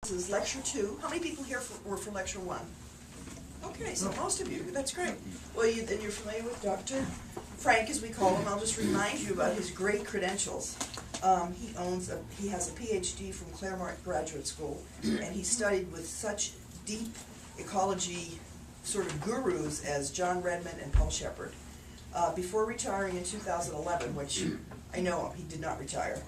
This is lecture 2. How many people here were for lecture 1? Okay, so most of you. That's great. Well, then you're familiar with Dr. Frank, as we call him. I'll just remind you about his great credentials. He has a PhD from Claremont Graduate School, and he studied with such deep ecology sort of gurus as John Redmond and Paul Shepard. Before retiring in 2011, which I know he did not retire,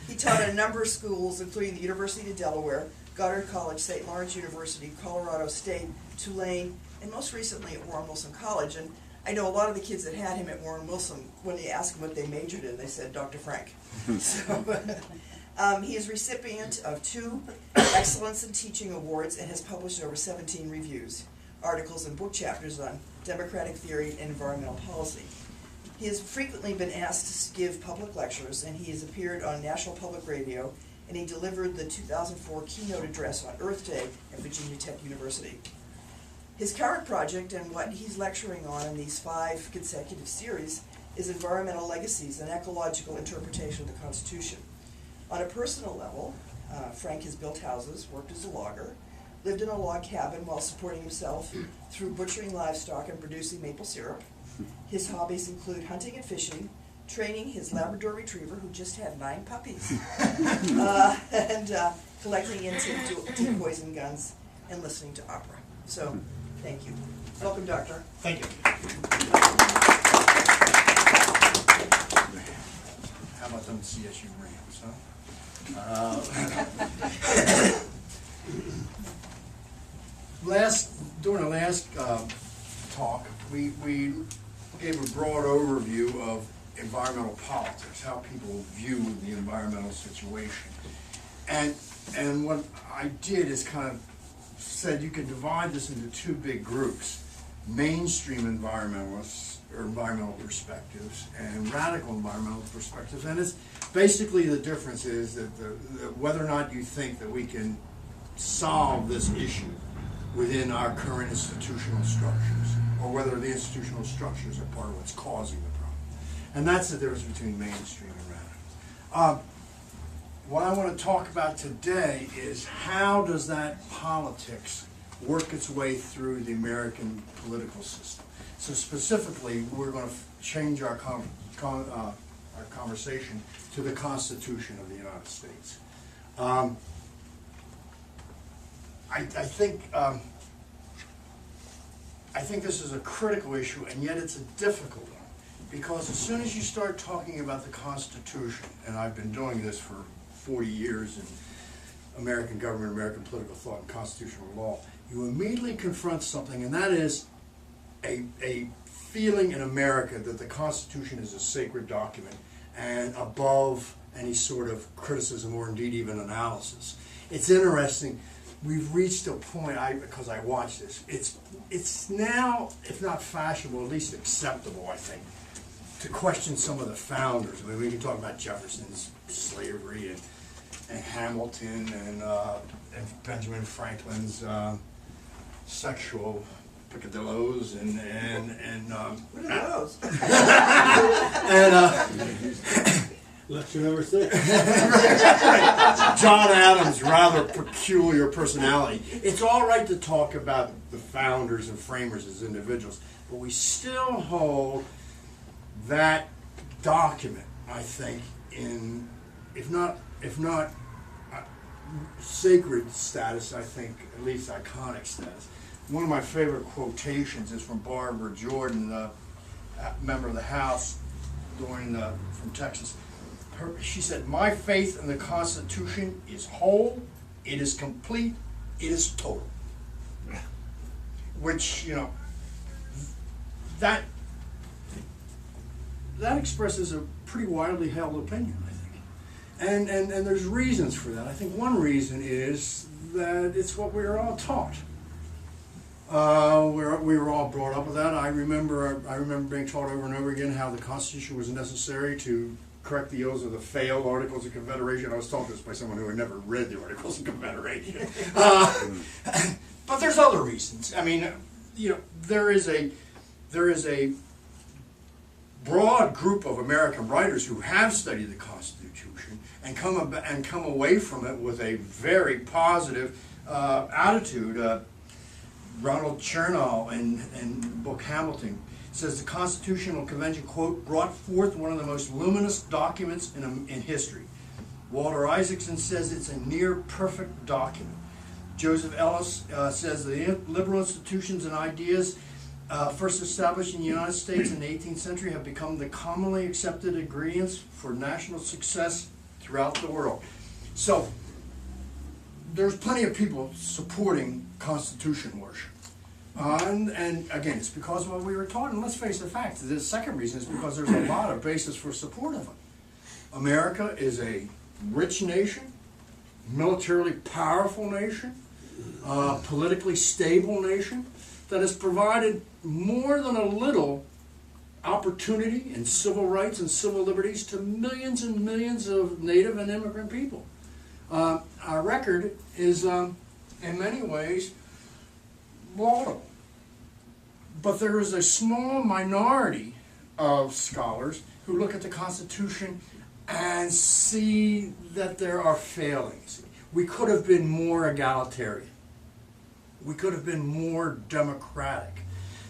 he taught at a number of schools, including the University of Delaware, Goddard College, St. Lawrence University, Colorado State, Tulane, and most recently at Warren Wilson College. And I know a lot of the kids that had him at Warren Wilson, when they asked him what they majored in, they said Dr. Frank. He is recipient of 2 Excellence in Teaching Awards and has published over 17 reviews, articles, and book chapters on democratic theory and environmental policy. He has frequently been asked to give public lectures, and he has appeared on National Public Radio, and he delivered the 2004 keynote address on Earth Day at Virginia Tech University. His current project, and what he's lecturing on in these 5 consecutive series, is Environmental Legacies, an Ecological Interpretation of the Constitution. On a personal level, Frank has built houses, worked as a logger, lived in a log cabin while supporting himself through butchering livestock and producing maple syrup. His hobbies include hunting and fishing, training his Labrador Retriever, who just had 9 puppies, and collecting antique decoys and guns, and listening to opera. So, thank you. Welcome, Doctor. Thank you. How about them CSU Rams, huh? During the last talk, we gave a broad overview of environmental politics, how people view the environmental situation. And what I did is kind of said you can divide this into 2 big groups: mainstream environmentalists or environmental perspectives and radical environmental perspectives. And it's basically the difference is that whether or not you think that we can solve this issue within our current institutional structures, or whether the institutional structures are part of what's causing the problem. And that's the difference between mainstream and radical. What I want to talk about today is how does that politics work its way through the American political system. So specifically, we're going to change our conversation to the Constitution of the United States. I think this is a critical issue, and yet it's a difficult one, because as soon as you start talking about the Constitution, and I've been doing this for 40 years in American government, American political thought, and constitutional law, you immediately confront something, and that is a feeling in America that the Constitution is a sacred document and above any sort of criticism or indeed even analysis. It's interesting. We've reached a point, because I watch this, it's now, if not fashionable, at least acceptable, I think, to question some of the founders. I mean, we can talk about Jefferson's slavery and Hamilton and Benjamin Franklin's sexual peccadillos and What are those? Lecture number 6. John Adams' rather peculiar personality. It's all right to talk about the founders and framers as individuals, but we still hold that document, I think, in if not sacred status, I think at least iconic status. One of my favorite quotations is from Barbara Jordan, a member of the House from Texas. She said, "My faith in the Constitution is whole, it is complete, it is total." Which, that expresses a pretty widely held opinion, I think. And there's reasons for that. I think one reason is that it's what we were all taught. We were all brought up with that. I remember being taught over and over again how the Constitution was necessary to correct the ills of the failed Articles of Confederation. I was taught this by someone who had never read the Articles of Confederation. But there's other reasons. I mean, there is a broad group of American writers who have studied the Constitution Constitution and come away from it with a very positive attitude. Ronald Chernow in the book Hamilton says the Constitutional Convention, quote, brought forth one of the most luminous documents in history. Walter Isaacson says it's a near perfect document. Joseph Ellis says the liberal institutions and ideas first established in the United States in the 18th century have become the commonly accepted ingredients for national success throughout the world. So, there's plenty of people supporting Constitution worship. And again, it's because of what we were taught, and let's face the fact, the second reason is because there's a lot of basis for support of it. America is a rich nation, militarily powerful nation, politically stable nation that has provided more than a little opportunity and civil rights and civil liberties to millions and millions of native and immigrant people. Our record is, in many ways, laudable. But there is a small minority of scholars who look at the Constitution and see that there are failings. We could have been more egalitarian. We could have been more democratic.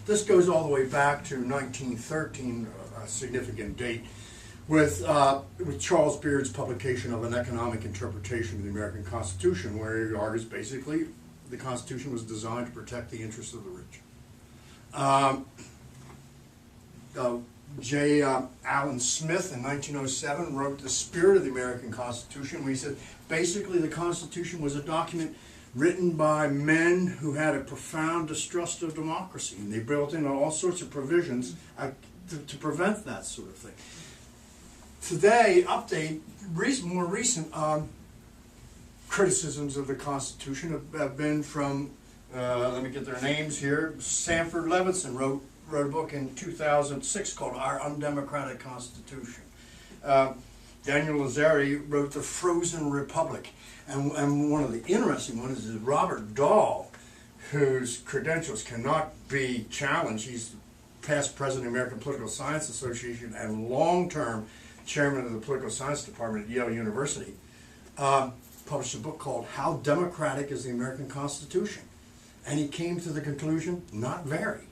This goes all the way back to 1913, a significant date, with Charles Beard's publication of An Economic Interpretation of the American Constitution, where he argues basically the Constitution was designed to protect the interests of the rich. J. Allen Smith in 1907 wrote The Spirit of the American Constitution, where he said basically the Constitution was a document written by men who had a profound distrust of democracy, and they built in all sorts of provisions to prevent that sort of thing. Today, more recent criticisms of the Constitution have been from, let me get their names here. Sanford Levinson wrote a book in 2006 called Our Undemocratic Constitution. Daniel Lazzari wrote The Frozen Republic. And one of the interesting ones is Robert Dahl, whose credentials cannot be challenged. He's past president of the American Political Science Association and long-term chairman of the Political Science Department at Yale University. Published a book called How Democratic is the American Constitution? And he came to the conclusion, not very.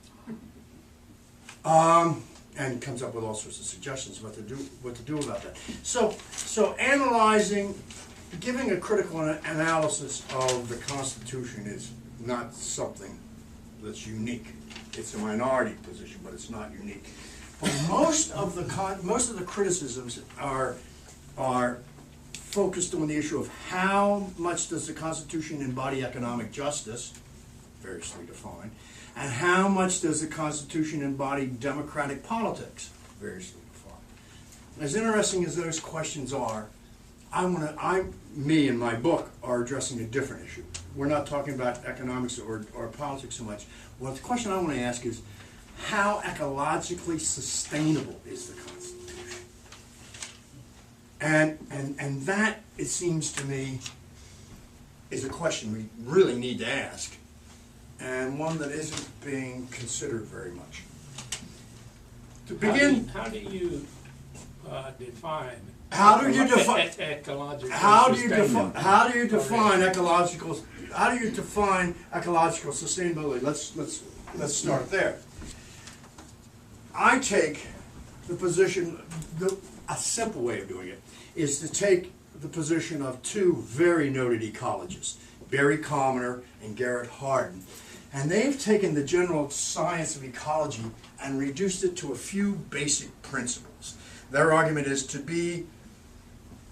And comes up with all sorts of suggestions what to do about that. So analyzing, giving a critical analysis of the Constitution is not something that's unique. It's a minority position, but it's not unique. But most of the criticisms are focused on the issue of how much does the Constitution embody economic justice, variously defined, and how much does the Constitution embody democratic politics, variously defined. As interesting as those questions are, me and my book are addressing a different issue. We're not talking about economics or politics so much. Well, the question I want to ask is, how ecologically sustainable is the Constitution? And that, it seems to me, is a question we really need to ask, and one that isn't being considered very much. To begin, how do you define? How do you define ecological? How do you define ecological? How do you define ecological sustainability? Let's start there. I take the position. A simple way of doing it is to take the position of two very noted ecologists, Barry Commoner and Garrett Hardin, and they've taken the general science of ecology and reduced it to a few basic principles. Their argument is to be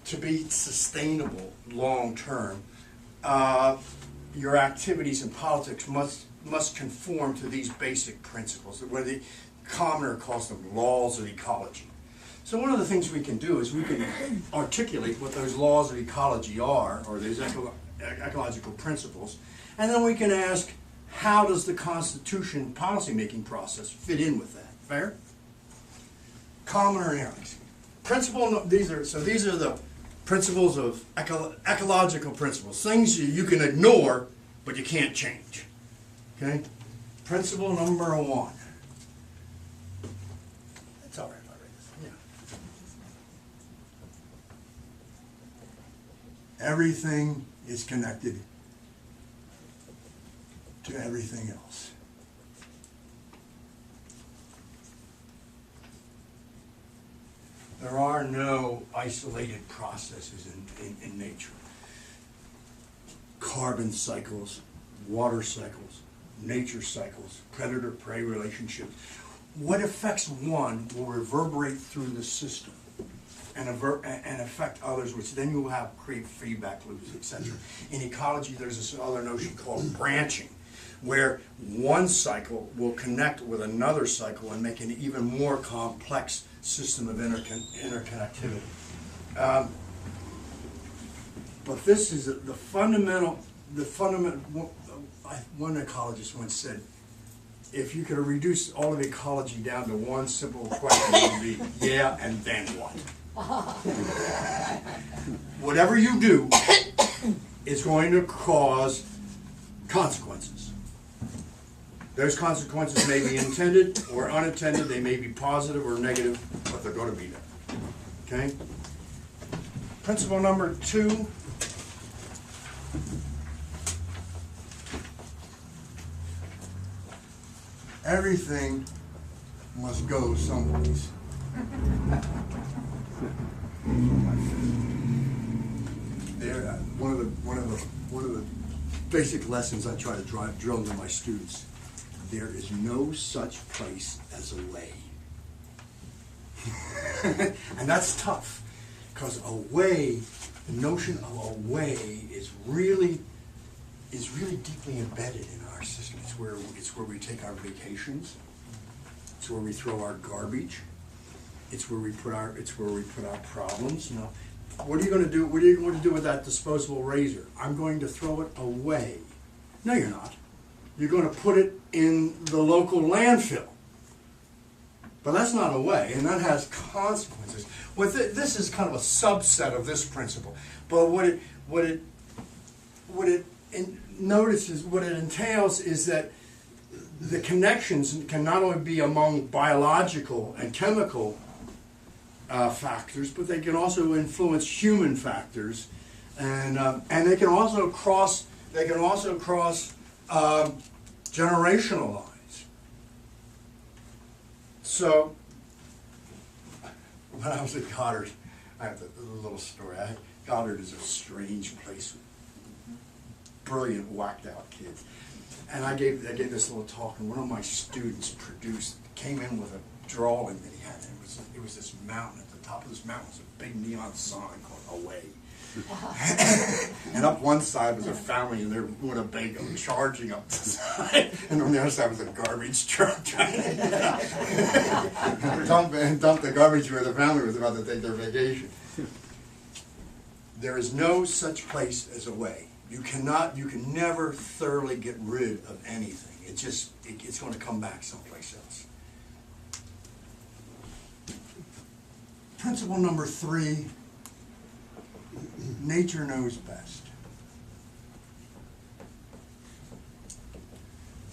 sustainable long term, your activities in politics must conform to these basic principles, where the Commoner calls them laws of ecology. So one of the things we can do is we can articulate what those laws of ecology are, or these ecological principles, and then we can ask, how does the Constitution policymaking process fit in with that? Fair? Commoner and Alex. These are the principles of ecological principles, things you can ignore but you can't change. Okay? Principle number one. It's all right if I read this. Everything is connected to everything else. There are no isolated processes in nature. Carbon cycles, water cycles, nature cycles, predator-prey relationships. What affects one will reverberate through the system and affect others, which then you will have create feedback loops, etc. In ecology, there's this other notion called branching, where one cycle will connect with another cycle and make an even more complex system of interconnectivity. But this is the fundamental, one ecologist once said, if you could reduce all of ecology down to one simple question, it would be, yeah, and then what? Whatever you do is going to cause consequences. Those consequences may be intended or unintended, they may be positive or negative, but they're going to be there. Okay? Principle number 2. Everything must go someplace. There, one of the basic lessons I try to drill into my students. There is no such place as a way. And that's tough, because a way, the notion of a way is really deeply embedded in our system. It's where we take our vacations. It's where we throw our garbage. It's where we put our problems. You know, what are you going to do? What are you going to do with that disposable razor? I'm going to throw it away. No, you're not. You're going to put it in the local landfill. But that's not a way, and that has consequences. This is kind of a subset of this principle. But what it entails is that the connections can not only be among biological and chemical factors, but they can also influence human factors, and they can also cross generational lines. So, when I was at Goddard, I have a little story. Goddard is a strange place. Brilliant, whacked out kids. And I gave this little talk, and one of my students came in with a drawing that he had. It was this mountain. At the top of this mountain was a big neon sign called Away. And up one side was a family, and they're doing a bagel charging up the side, and on the other side was a garbage truck trying to dump the garbage where the family was about to take their vacation. There is no such place as a way. You can never thoroughly get rid of anything. It's going to come back someplace else. Principle number 3, nature knows best.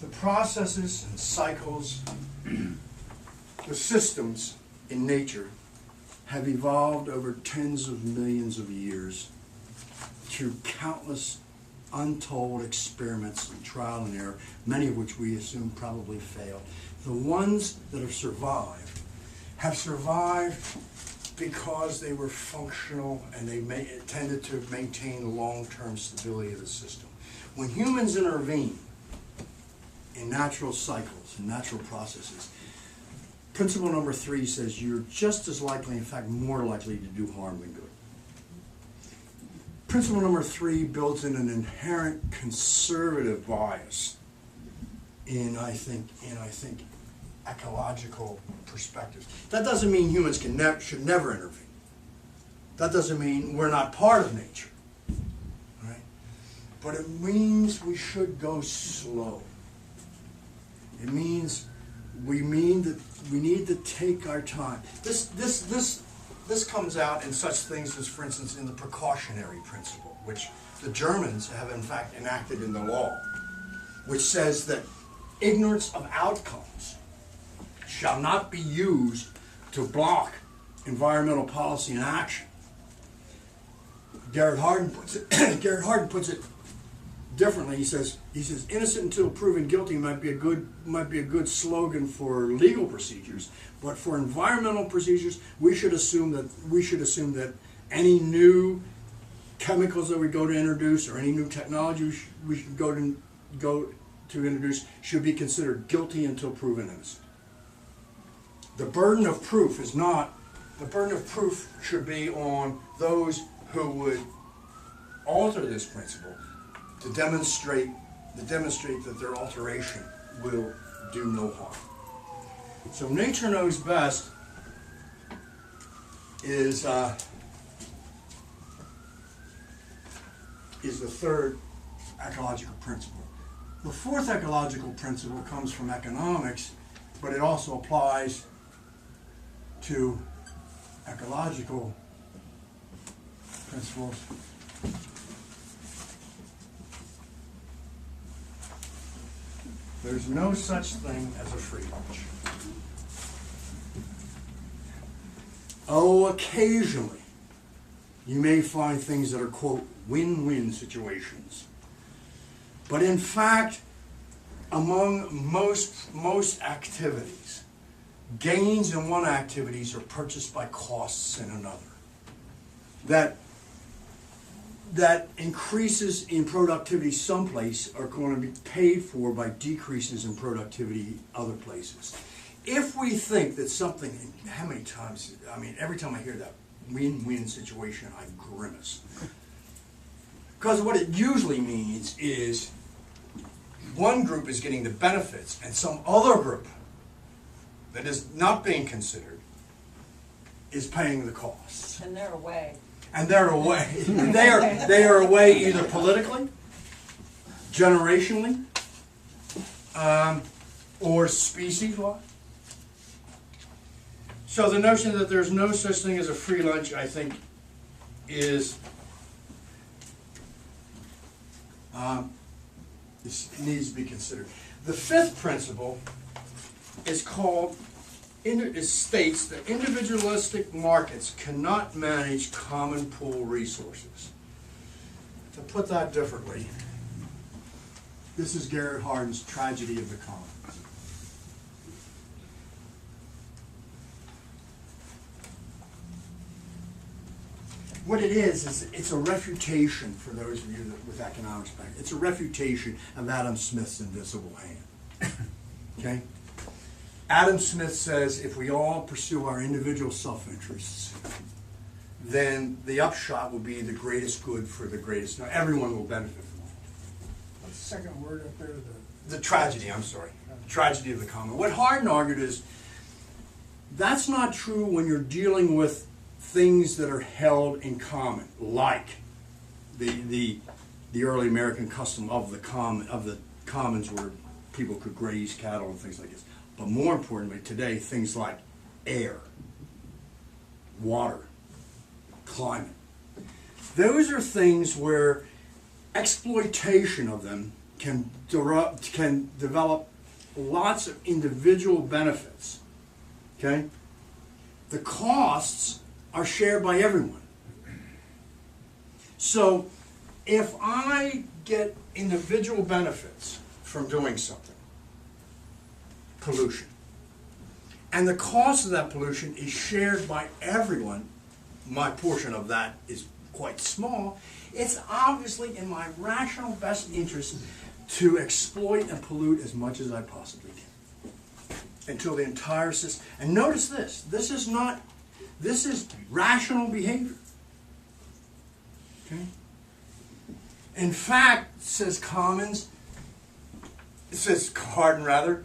The processes and cycles, the systems in nature have evolved over tens of millions of years through countless untold experiments and trial and error, many of which we assume probably failed. The ones that have survived because they were functional and they tended to maintain the long-term stability of the system. When humans intervene in natural cycles and natural processes, principle number 3 says you're just as likely, in fact more likely, to do harm than good. Principle number 3 builds in an inherent conservative bias in I think ecological perspectives. That doesn't mean humans should never intervene. That doesn't mean we're not part of nature, right? But it means we should go slow. It means we need to take our time. This comes out in such things as, for instance, in the precautionary principle, which the Germans have in fact enacted in the law, which says that ignorance of outcomes shall not be used to block environmental policy and action. Garrett Hardin puts it, Garrett Hardin puts it differently. He says innocent until proven guilty might be a good slogan for legal procedures, but for environmental procedures, we should assume that any new chemicals that we go to introduce or any new technology we should go to introduce should be considered guilty until proven innocent. The burden of proof should be on those who would alter this principle to demonstrate that their alteration will do no harm. So nature knows best is the third ecological principle. The fourth ecological principle comes from economics, but it also applies to ecological principles. There's no such thing as a free lunch. Oh, occasionally, you may find things that are, quote, win-win situations. But in fact, among most activities, gains in one activity are purchased by costs in another. That increases in productivity someplace are going to be paid for by decreases in productivity other places. If we think that something, how many times, every time I hear that win-win situation, I grimace. Because what it usually means is one group is getting the benefits and some other group that is not being considered is paying the costs. And they're away. And they're away. They are away either politically, generationally, or species-wise. So the notion that there's no such thing as a free lunch, I think, needs to be considered. The fifth principle is states that individualistic markets cannot manage common pool resources. To put that differently, this is Garrett Hardin's Tragedy of the Commons. What it is it's a refutation, for those of you with economics back, it's a refutation of Adam Smith's invisible hand. Okay? Adam Smith says if we all pursue our individual self-interests, then the upshot will be the greatest good for the greatest. Now, everyone will benefit from it. What's the second word up there? The tragedy, I'm sorry. Tragedy of the common. What Hardin argued is that's not true when you're dealing with things that are held in common, like the early American custom of the commons where people could graze cattle and things like this. But more importantly, today, things like air, water, climate. Those are things where exploitation of them can develop lots of individual benefits. Okay? The costs are shared by everyone. So if I get individual benefits from doing something, pollution, and the cost of that pollution is shared by everyone, my portion of that is quite small, it's obviously in my rational best interest to exploit and pollute as much as I possibly can until the entire system. And notice this is rational behavior. Okay? In fact, says Hardin rather,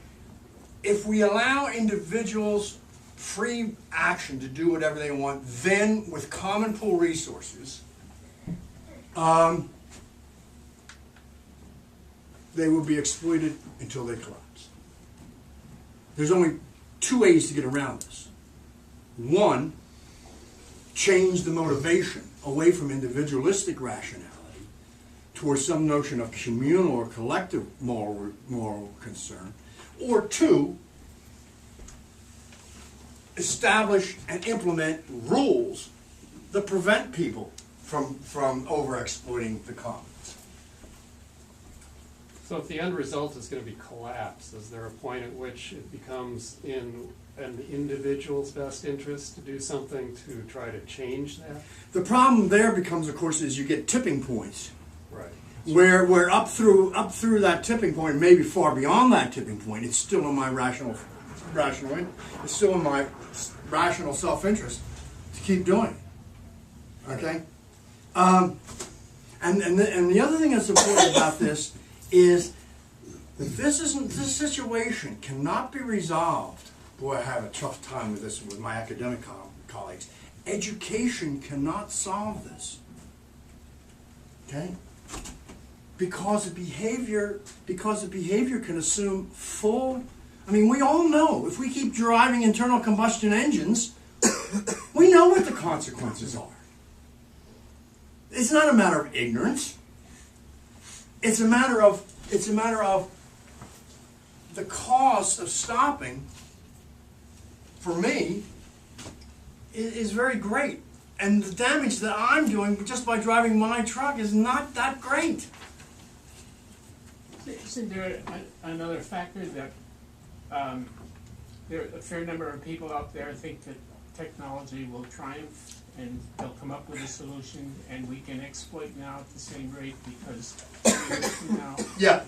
if we allow individuals free action to do whatever they want, then with common pool resources, they will be exploited until they collapse. There's only two ways to get around this. One, change the motivation away from individualistic rationality towards some notion of communal or collective moral concern. Or two, establish and implement rules that prevent people from over-exploiting the commons. So if the end result is gonna be collapse, is there a point at which it becomes in an individual's best interest to do something to try to change that? The problem there becomes, of course, is you get tipping points. Right. Where up through that tipping point, maybe far beyond that tipping point, it's still in my it's still in my rational self-interest to keep doing it. Okay? And the other thing that's important about this is that this situation cannot be resolved. Boy, I have a tough time with this with my academic colleagues. Education cannot solve this. Okay? Because the behavior can assume full. I mean, we all know if we keep driving internal combustion engines, we know what the consequences are. It's not a matter of ignorance. It's a matter of the cost of stopping. For me, is very great, and the damage that I'm doing just by driving my truck is not that great. Isn't there another factor that there a fair number of people out there think that technology will triumph and they'll come up with a solution and we can exploit now at the same rate because 2 years from now. Yeah,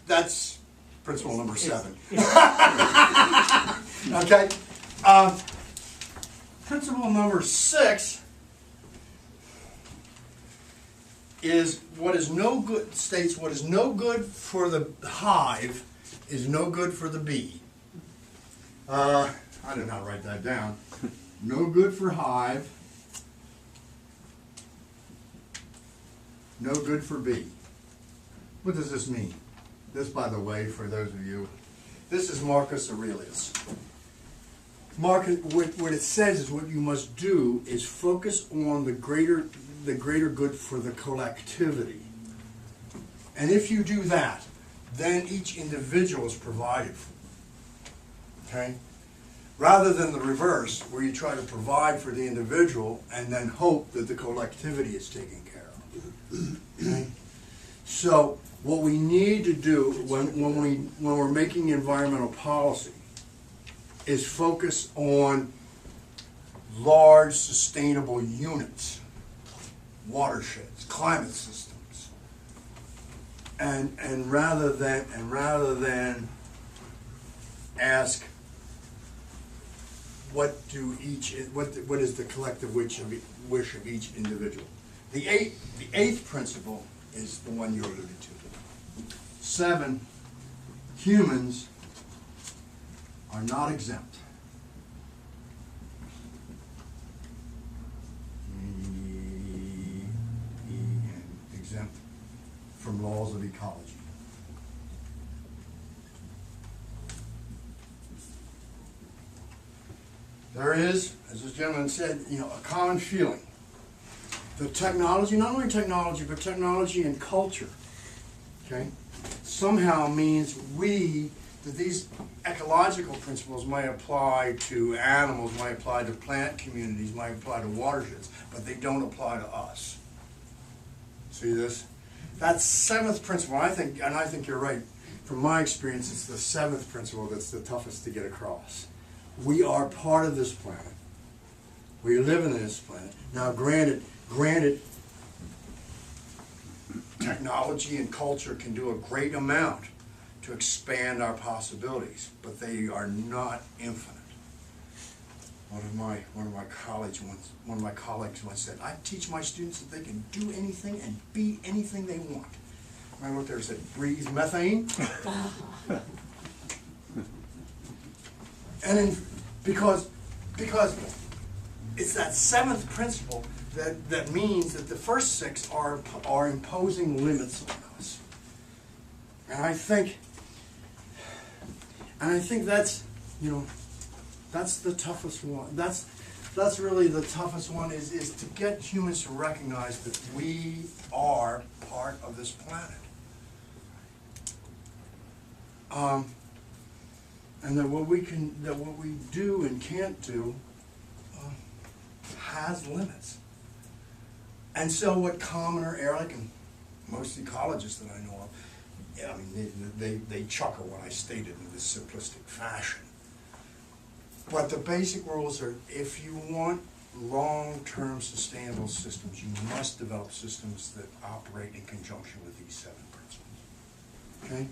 that's principle number 7. Okay, principle number 6 is what is no good, states what is no good for the hive is no good for the bee. I did not write that down. No good for hive, no good for bee. What does this mean? This, by the way, for those of you, this is Marcus Aurelius. Marcus, what it says is what you must do is focus on the greater good for the collectivity. And if you do that, then each individual is provided for. Okay? Rather than the reverse, where you try to provide for the individual and then hope that the collectivity is taken care of. Okay? So, what we need to do when we're making environmental policy is focus on large sustainable units, watersheds, climate systems, and rather than ask what is the collective wish of each individual. The eighth principle is the one you alluded to. 7, humans are not exempt. Exempt from laws of ecology. There is, as this gentleman said, a common feeling. The technology, not only technology, but technology and culture, okay, somehow means that these ecological principles might apply to animals, might apply to plant communities, might apply to watersheds, but they don't apply to us. See this? That 7th principle, I think you're right. From my experience, it's the 7th principle that's the toughest to get across. We are part of this planet. We live in this planet. Now, granted, technology and culture can do a great amount to expand our possibilities, but they are not infinite. One of my colleagues once said, "I teach my students that they can do anything and be anything they want." And I looked there and said, "Breathe methane?" Because it's that 7th principle that means that the first 6 are imposing limits on us. And I think that's that's the toughest one. That's really the toughest one is to get humans to recognize that we are part of this planet. And that what we do and can't do has limits. And so what Commoner, Ehrlich, and most ecologists that I know of, I mean, they chuckle when I state it in this simplistic fashion. But the basic rules are, if you want long-term sustainable systems, you must develop systems that operate in conjunction with these 7 principles. Okay?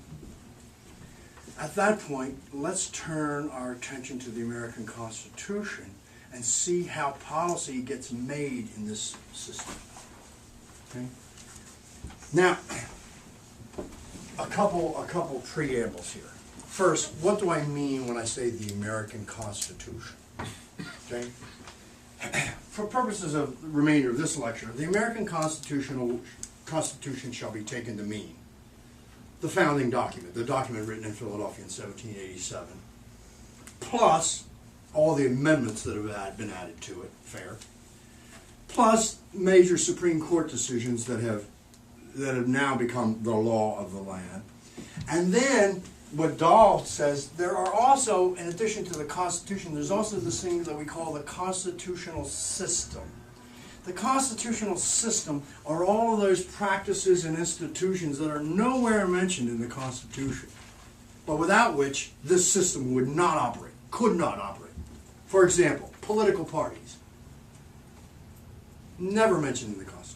At that point, let's turn our attention to the American Constitution and see how policy gets made in this system. Okay? Now, a couple preambles here. First, what do I mean when I say the American Constitution? Okay? For purposes of the remainder of this lecture, the American Constitution shall be taken to mean the founding document, the document written in Philadelphia in 1787, plus all the amendments that have been added to it, fair, plus major Supreme Court decisions that have now become the law of the land. And then what Dahl says, there are also, in addition to the Constitution, there's also this thing that we call the constitutional system. The constitutional system are all of those practices and institutions that are nowhere mentioned in the Constitution, but without which this system would not operate, could not operate. For example, political parties. Never mentioned in the Constitution.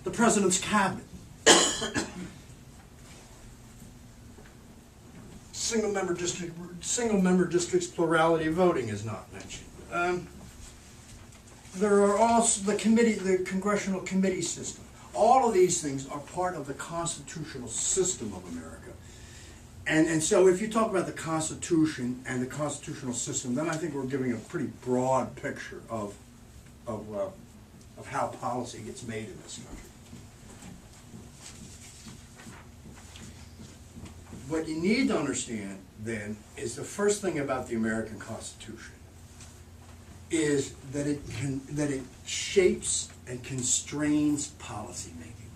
The President's Cabinet. Single-member districts plurality of voting is not mentioned. There are also the congressional committee system. All of these things are part of the constitutional system of America. And so if you talk about the Constitution and the constitutional system, then I think we're giving a pretty broad picture of how policy gets made in this country. What you need to understand, then, is the first thing about the American Constitution is that it shapes and constrains policy making.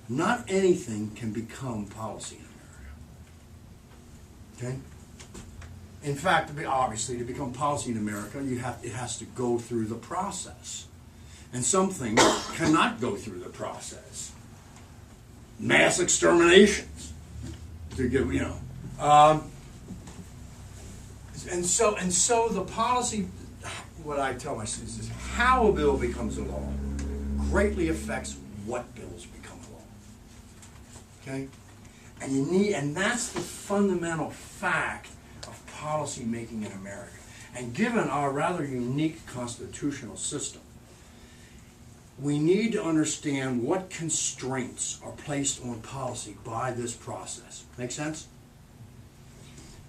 Not anything can become policy in America. Okay? In fact, to become policy in America, it has to go through the process. And some things cannot go through the process. Mass exterminations. To give, and so the policy, what I tell my students is how a bill becomes a law greatly affects what bills become law. Okay? And that's the fundamental fact of policy making in America. And given our rather unique constitutional system, we need to understand what constraints are placed on policy by this process. Make sense?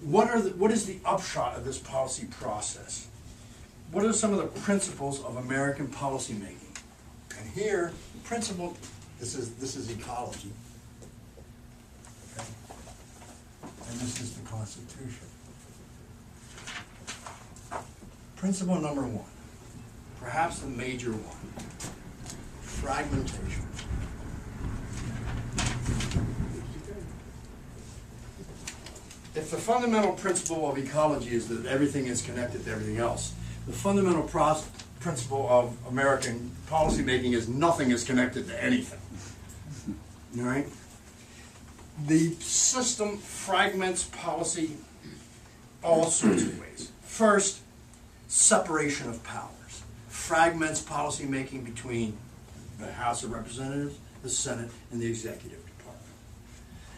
What is the upshot of this policy process? What are some of the principles of American policy making? And here, principle, this is ecology. Okay. And this is the Constitution. Principle number 1, perhaps the major one. Fragmentation. If the fundamental principle of ecology is that everything is connected to everything else, the fundamental principle of American policymaking is nothing is connected to anything. All right? The system fragments policy all sorts of ways. First, separation of powers. Fragments policy making between the House of Representatives, the Senate, and the Executive Department.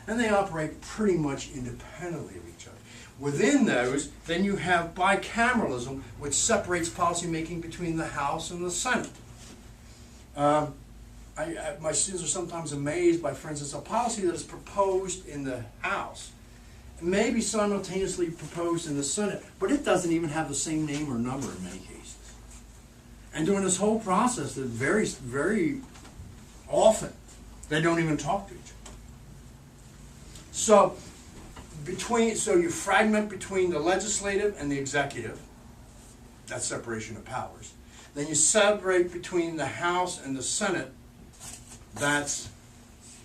And they operate pretty much independently of each other. Within those, then you have bicameralism, which separates policymaking between the House and the Senate. My students are sometimes amazed by, for instance, a policy that is proposed in the House may be simultaneously proposed in the Senate, but it doesn't even have the same name or number in many cases. And during this whole process, that varies very often, they don't even talk to each other. So you fragment between the legislative and the executive. That's separation of powers. Then you separate between the House and the Senate. That's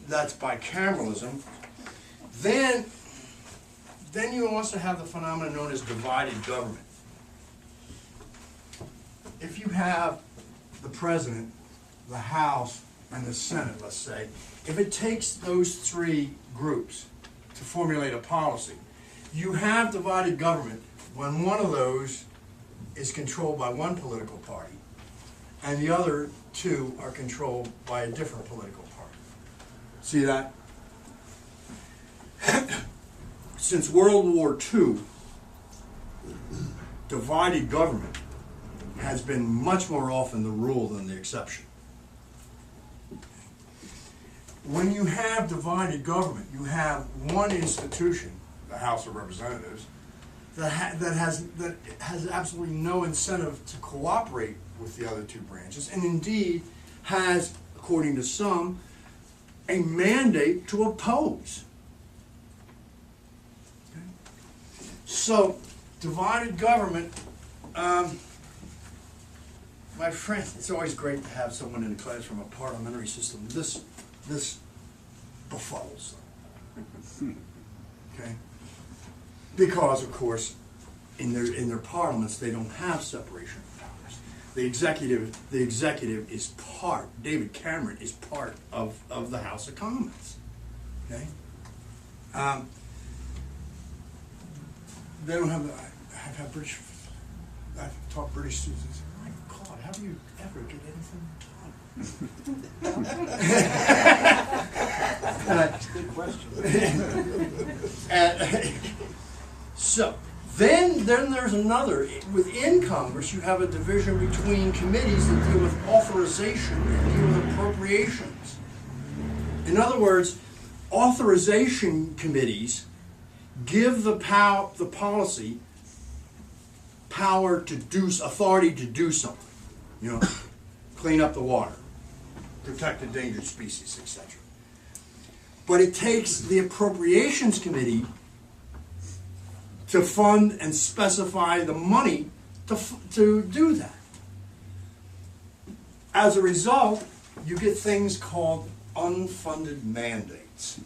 bicameralism. Then you also have the phenomenon known as divided government. if you have the president, the House, and the Senate, let's say, if it takes those three groups to formulate a policy, you have divided government when one of those is controlled by one political party and the other two are controlled by a different political party. See that? Since World War II, divided government has been much more often the rule than the exception. When you have divided government, you have one institution, the House of Representatives, that has absolutely no incentive to cooperate with the other two branches, and indeed has, according to some, a mandate to oppose. Okay? So, divided government, my friend, it's always great to have someone in class from a parliamentary system. This befuddles them. Okay? Because, of course, in their parliaments, they don't have separation of powers. The executive is part, David Cameron is part of the House of Commons. Okay? They don't have, I've had British, I've taught British students, they say, my God, how do you ever get anything done? Good question. So, then there's another, within Congress, you have a division between committees that deal with authorization and deal with appropriations. In other words, authorization committees give the policy power to do, authority to do something. You know, clean up the water, protect endangered species, etc. But it takes the appropriations committee to fund and specify the money to do that. As a result, you get things called unfunded mandates.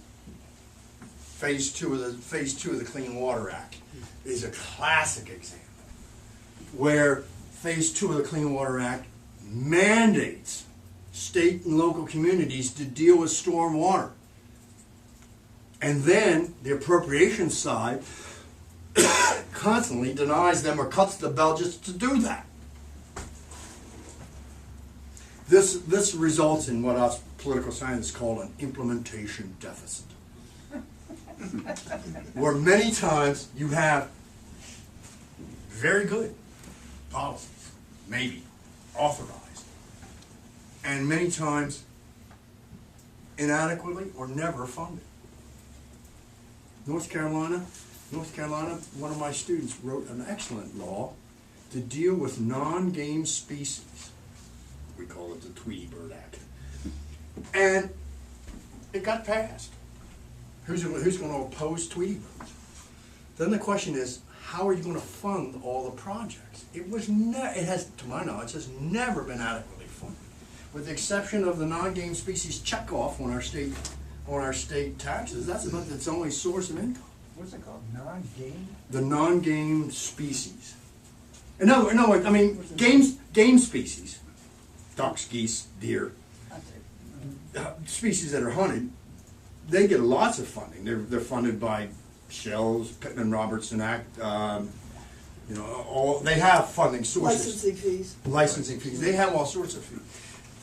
Phase two of the Clean Water Act is a classic example where Phase 2 of the Clean Water Act mandates state and local communities to deal with storm water. And then the appropriations side constantly denies them or cuts the budgets to do that. This results in what us political scientists call an implementation deficit. Where many times you have very good policies, maybe authorized, and many times inadequately or never funded. North Carolina, one of my students wrote an excellent law to deal with non-game species. We call it the Tweety Bird Act. And it got passed. Who's going to oppose Tweety birds? Then the question is, how are you going to fund all the projects? It has, to my knowledge, has never been adequately funded, with the exception of the non-game species checkoff on our state taxes. That's about its only source of income. What's it called? Non-game? The non-game species. No, I mean game species, ducks, geese, deer, species that are hunted. They get lots of funding. They're funded by Shells, Pittman-Robertson Act. They have funding sources. Licensing fees. They have all sorts of fees.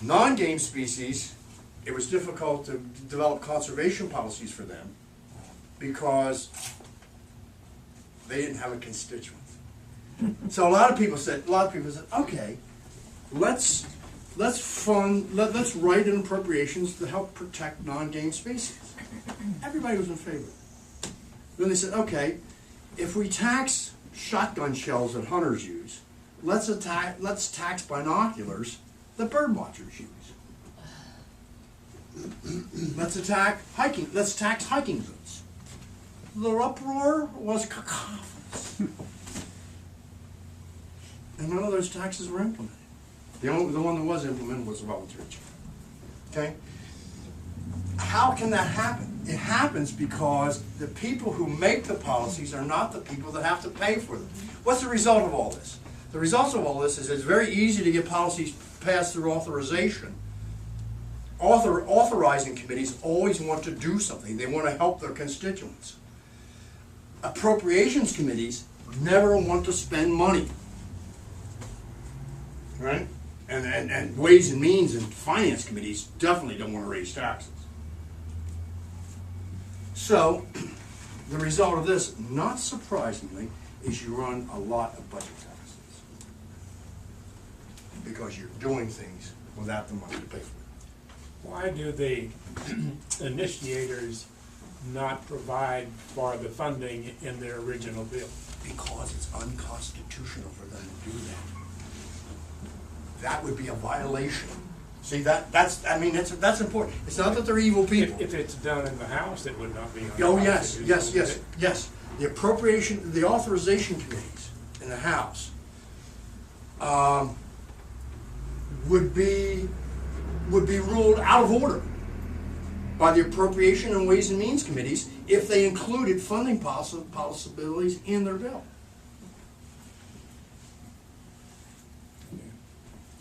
Non-game species, it was difficult to develop conservation policies for them because they didn't have a constituent. So a lot of people said, okay, let's write in appropriations to help protect non-game species. Everybody was in favor. Then they said, okay, if we tax shotgun shells that hunters use, let's tax binoculars that bird watchers use. Let's tax hiking boots. The uproar was cacophonous. And none of those taxes were implemented. The one that was implemented was the voluntary check. Okay? How can that happen? It happens because the people who make the policies are not the people that have to pay for them. What's the result of all this? The results of all this is it's very easy to get policies passed through authorization. Authorizing committees always want to do something. They want to help their constituents. Appropriations committees never want to spend money. Right? And Ways and Means and Finance committees definitely don't want to raise taxes. So, the result of this, not surprisingly, is you run a lot of budget deficits. Because you're doing things without the money to pay for it. Why do the initiators not provide for the funding in their original bill? Because it's unconstitutional for them to do that. That would be a violation. See, that's important. It's not that they're evil people. If it's done in the House, it would not be Oh, yes, unconstitutional, would it? yes. The authorization committees in the House would be ruled out of order by the Appropriation and Ways and Means committees if they included funding possibilities in their bill.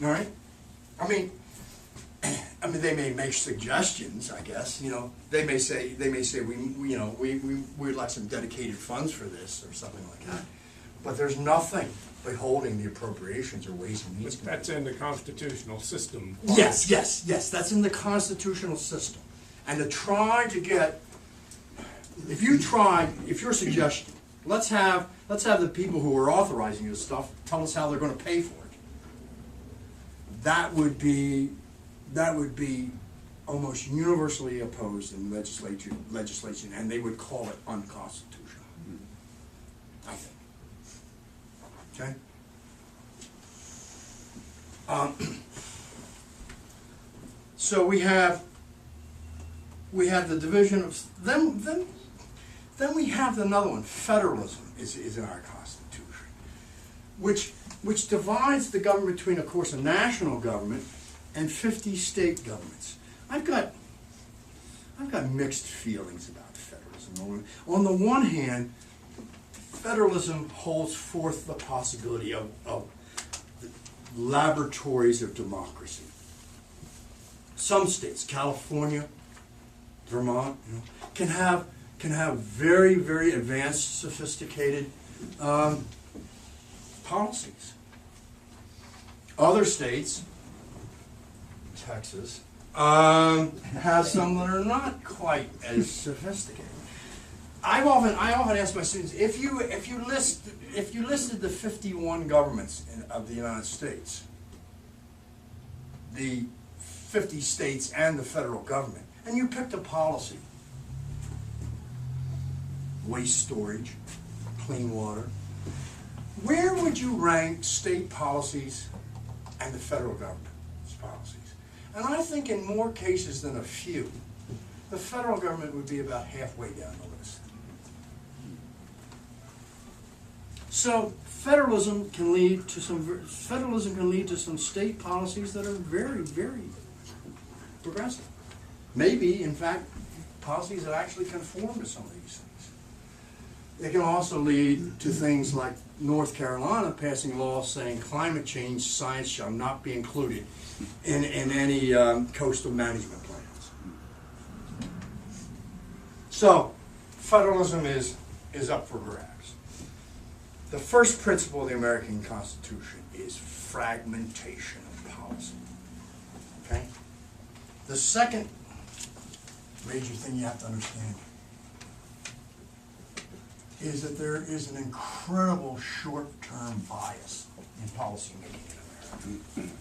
All right? I mean, they may make suggestions, I guess, they may say we'd like some dedicated funds for this or something like that. But there's nothing beholding the Appropriations or Ways and Means But that's committee. in the constitutional system. Yes, that's in the constitutional system. And to try to get, if your suggestion, let's have the people who are authorizing this stuff tell us how they're going to pay for it. That would be almost universally opposed in legislation, and they would call it unconstitutional. I think. Okay. So we have the division of then we have another one. Federalism is in our Constitution, which divides the government between, of course, a national government and 50 state governments. I've got mixed feelings about federalism. On the one hand, federalism holds forth the possibility of laboratories of democracy. Some states, California, Vermont, can have very, very advanced, sophisticated policies. Other states, Texas, have some that are not quite as sophisticated. I often ask my students, if you listed the 51 governments of the United States, the 50 states and the federal government, and you picked a policy, waste storage, clean water, where would you rank state policies and the federal government's policies? And I think in more cases than a few, the federal government would be about halfway down the list. So federalism can lead to some state policies that are very, very progressive. Maybe, in fact, policies that actually conform to some of these things. It can also lead to things like North Carolina passing laws saying climate change science shall not be included in any coastal management plans. So, federalism is up for grabs. The first principle of the American Constitution is fragmentation of policy. Okay? The second major thing you have to understand is that there is an incredible short-term bias in policymaking in America.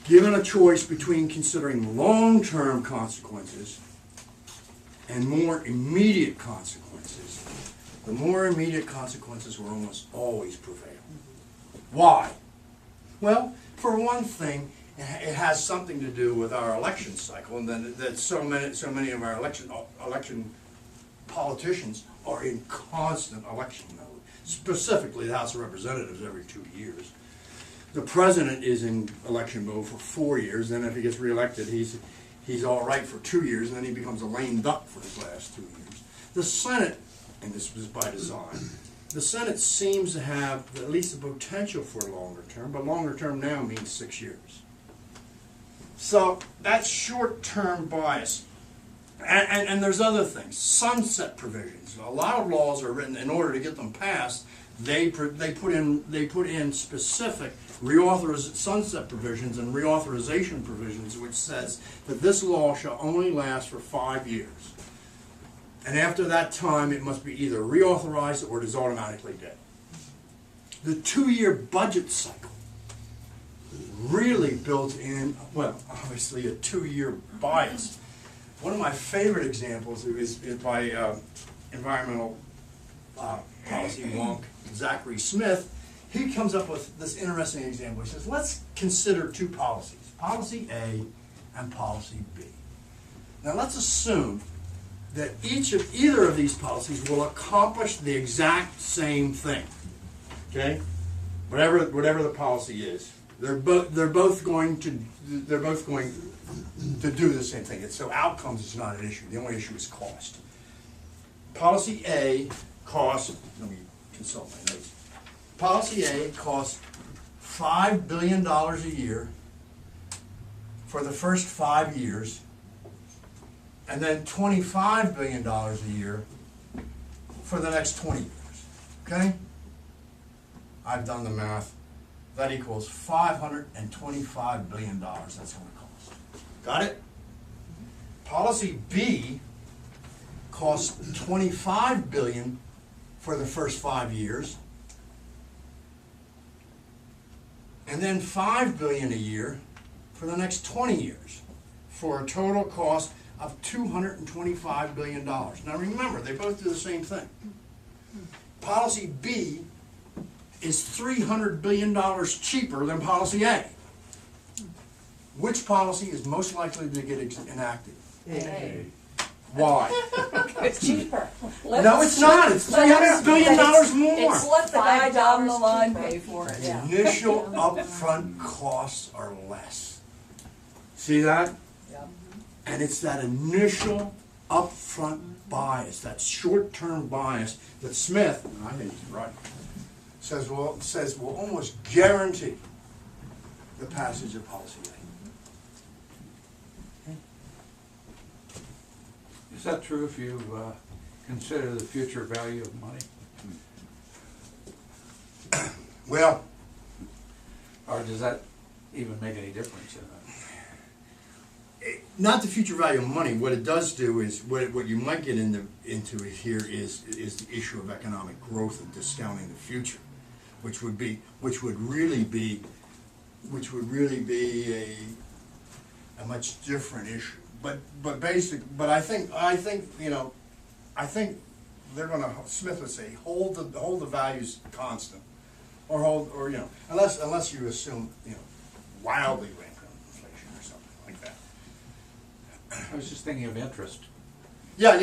Given a choice between considering long-term consequences and more immediate consequences, the more immediate consequences will almost always prevail. Why? Well, for one thing, it has something to do with our election cycle, and then that so many of our election politicians are in constant election mode. Specifically, the House of Representatives every 2 years. The president is in election mode for 4 years. Then, if he gets reelected, he's all right for 2 years, and then he becomes a lame duck for his last 2 years. The Senate, and this was by design, The Senate seems to have at least the potential for longer term, but longer term now means 6 years. So that's short-term bias. And there's other things, sunset provisions. A lot of laws are written in order to get them passed. They put in specific sunset provisions and reauthorization provisions, which says that this law shall only last for 5 years. And after that time, it must be either reauthorized or it is automatically dead. The 2-year budget cycle really built in, well, obviously a 2-year bias. One of my favorite examples is by environmental policy wonk Zachary Smith. He comes up with this interesting example. He says, let's consider 2 policies, policy A and policy B. Now let's assume that either of these policies will accomplish the exact same thing. Okay? Whatever the policy is. They're both going to do the same thing. So outcomes is not an issue. The only issue is cost. Policy A costs, let me consult my notes. Policy A costs $5 billion a year for the first 5 years, and then $25 billion a year for the next 20 years. Okay? I've done the math. That equals $525 billion. That's what it costs. Got it? Policy B costs $25 billion for the first 5 years, and then $5 billion a year for the next 20 years, for a total cost of $225 billion. Now remember, they both do the same thing. Policy B is $300 billion cheaper than policy A. Which policy is most likely to get enacted? A. Why? It's cheaper. No, it's not. It's $300 billion more. It's let the guy down the line pay for it, The yeah. initial upfront costs are less. See that? Yeah. And it's that initial upfront bias, that short-term bias that Smith, and I think he's right, says will almost guarantee the passage of policy A. Is that true if you consider the future value of money? Well, Or does that even make any difference in that? not the future value of money. What it does do is, what you might get into here is the issue of economic growth and discounting the future, which would really be a much different issue. But I think they're gonna, Smith would say, hold the values constant, or unless you assume, wildly rampant inflation or something like that. I was just thinking of interest. Yeah.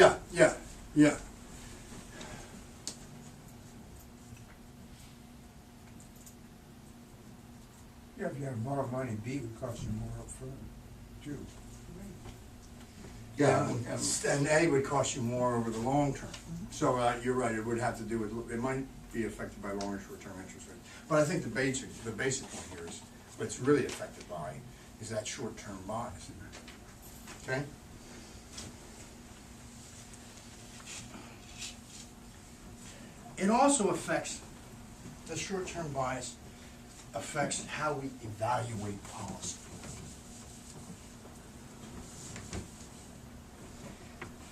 Yeah, if you have more money, B would cost you more upfront, too. Yeah, and A would cost you more over the long term. So you're right, it would have to do with, it might be affected by long or short-term interest rates. But I think the basic point here is, what it's really affected by is that short-term bias. Okay? It also affects, the short-term bias affects how we evaluate policy.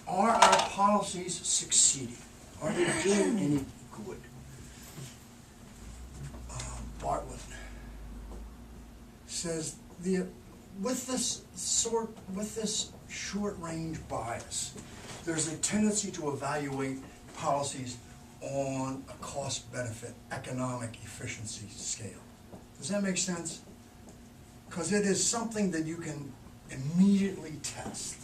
Are our policies succeeding? Are they doing any good? Bartlett says with this short-range bias, there's a tendency to evaluate policies on a cost-benefit, economic efficiency scale. Does that make sense? Because it is something that you can immediately test.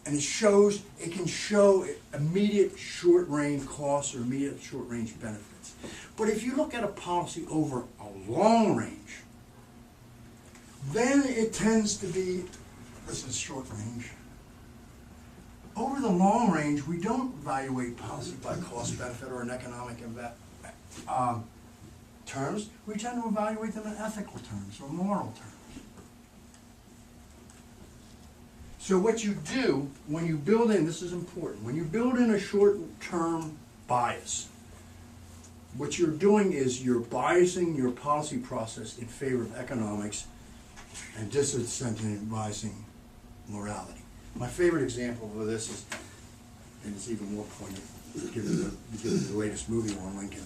And it can show immediate short-range costs or immediate short-range benefits. But if you look at a policy over a long range, then it tends to be, this is short range, over the long range, we don't evaluate policy by cost benefit or in economic terms. We tend to evaluate them in ethical terms or moral terms. So what you do when you build in, this is important, when you build in a short-term bias, what you're doing is you're biasing your policy process in favor of economics and disincentivizing morality. My favorite example of this is, and it's even more poignant given the latest movie on Lincoln.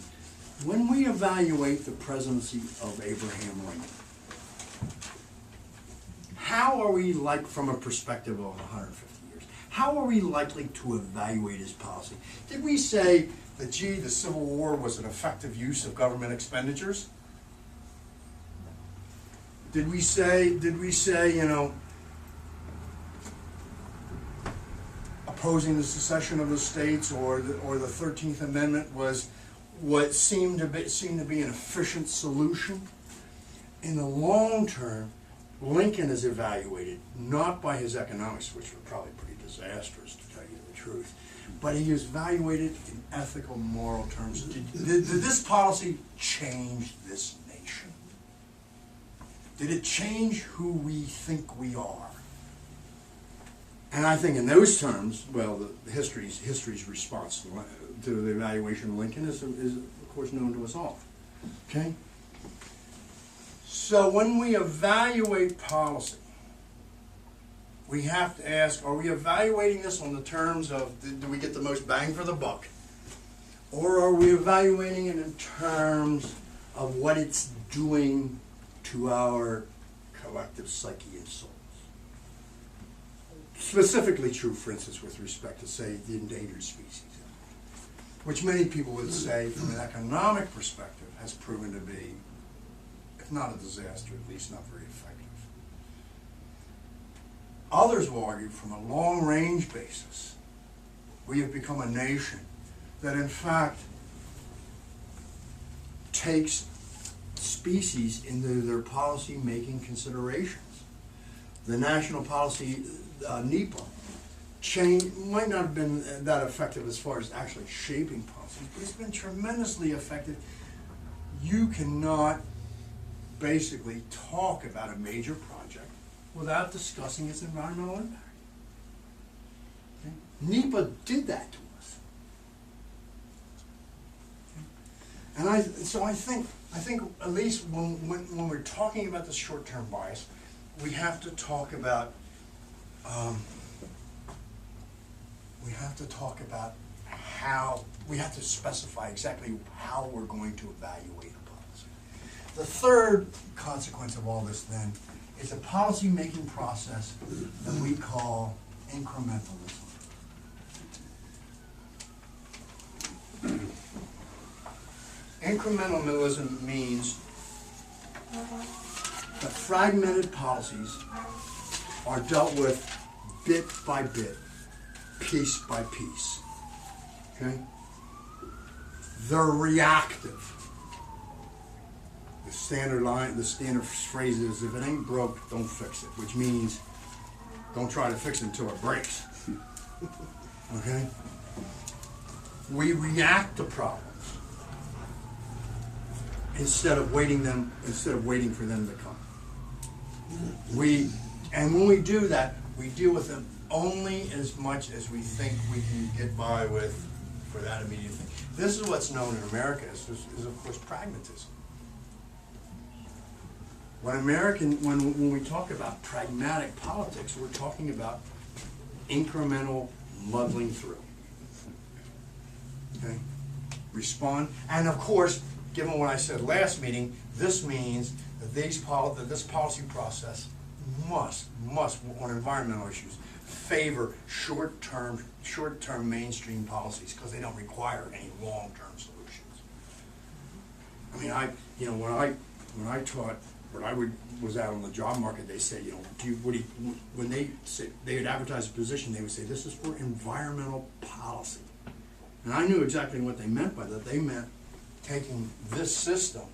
When we evaluate the presidency of Abraham Lincoln, how are we, like, from a perspective of 150 years, how are we likely to evaluate his policy? Did we say that, gee, the Civil War was an effective use of government expenditures? Did we say, you know, opposing the secession of the states or the 13th Amendment was what seemed to be an efficient solution? In the long term, Lincoln is evaluated not by his economics, which were probably pretty disastrous, to tell you the truth, but he is evaluated in ethical, moral terms. Did this policy change this nation? Did it change who we think we are? And I think in those terms, well, the history's response to the evaluation of Lincoln is of course known to us all. Okay? So when we evaluate policy, we have to ask, are we evaluating this on the terms of, do we get the most bang for the buck? Or are we evaluating it in terms of what it's doing to our collective psyche and souls? Specifically true, for instance, with respect to, say, the endangered species, which many people would say, from an economic perspective, has proven to be, if not a disaster, at least not very effective. Others will argue from a long-range basis, we have become a nation that in fact takes species into their policy-making considerations. The national policy, NEPA, might not have been that effective as far as actually shaping policies, but it's been tremendously effective. You cannot basically talk about a major project without discussing its environmental impact. Okay? NEPA did that to us. Okay? And so I think at least when we're talking about the short-term bias, we have to talk about how we have to specify exactly how we're going to evaluate a policy. The third consequence of all this then is a policy-making process that we call incrementalism. Incrementalism means that fragmented policies are dealt with bit by bit, piece by piece. Okay? They're reactive. The standard phrase is, if it ain't broke, don't fix it, which means don't try to fix it until it breaks. Okay? We react to problems instead of waiting for them to come. And when we do that, we deal with them only as much as we think we can get by with for that immediate thing. This is what's known in America as of course, pragmatism. When we talk about pragmatic politics, we're talking about incremental muddling through. Okay? Respond. And of course, given what I said last meeting, this means that this policy process must, on environmental issues, favor short-term mainstream policies because they don't require any long-term solutions. I mean, when I taught, was out on the job market, they said, when they would advertise a position, they would say, this is for environmental policy. And I knew exactly what they meant by that. They meant taking this system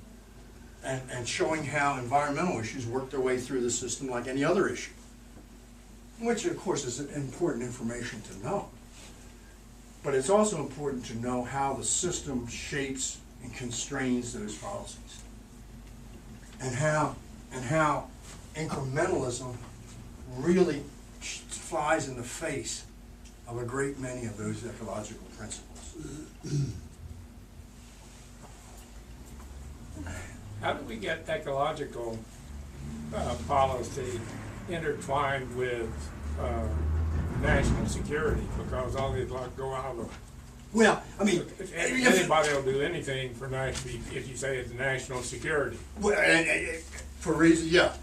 and showing how environmental issues work their way through the system like any other issue. which of course is important information to know. But it's also important to know how the system shapes and constrains those policies. And how incrementalism really flies in the face of a great many of those ecological principles. How do we get ecological policy intertwined with national security? Because all these like go out of. Well, I mean, If anybody will do anything for national, if you say it's national security. well, for reasons, yeah.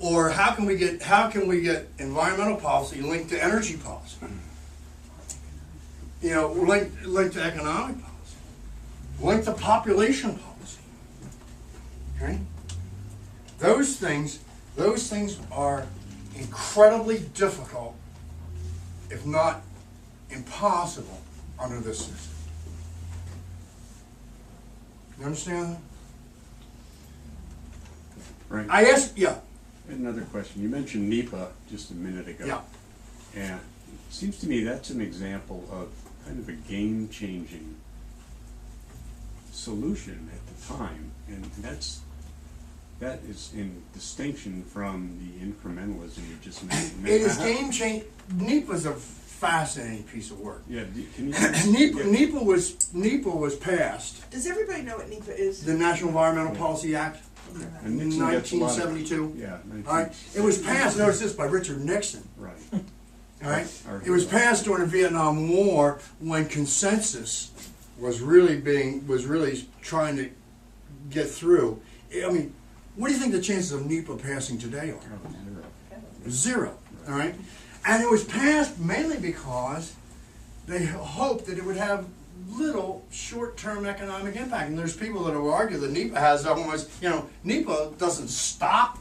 Or how can we get environmental policy linked to energy policy? You know, linked to economic policy, linked to population policy. Okay? Those things are incredibly difficult, if not impossible, under this system. You understand that? Right. I asked, yeah, Another question. You mentioned NEPA just a minute ago. yeah. And it seems to me that's an example of kind of a game-changing solution at the time. And that is in distinction from the incrementalism you just mentioned. It is game change. NEPA's a fascinating piece of work. Yeah, can you? NEPA was passed, Does everybody know what NEPA is? the National Environmental Policy Act, And Nixon gets a lot of- 1972. Yeah. All right, it was passed. Notice this, by Richard Nixon. Right. All right, it was passed during the Vietnam War when consensus was really trying to get through. I mean, what do you think the chances of NEPA passing today are? Oh, zero. Zero. All right, and it was passed mainly because they hoped that it would have little short-term economic impact. And there's people that will argue that NEPA has almost, NEPA doesn't stop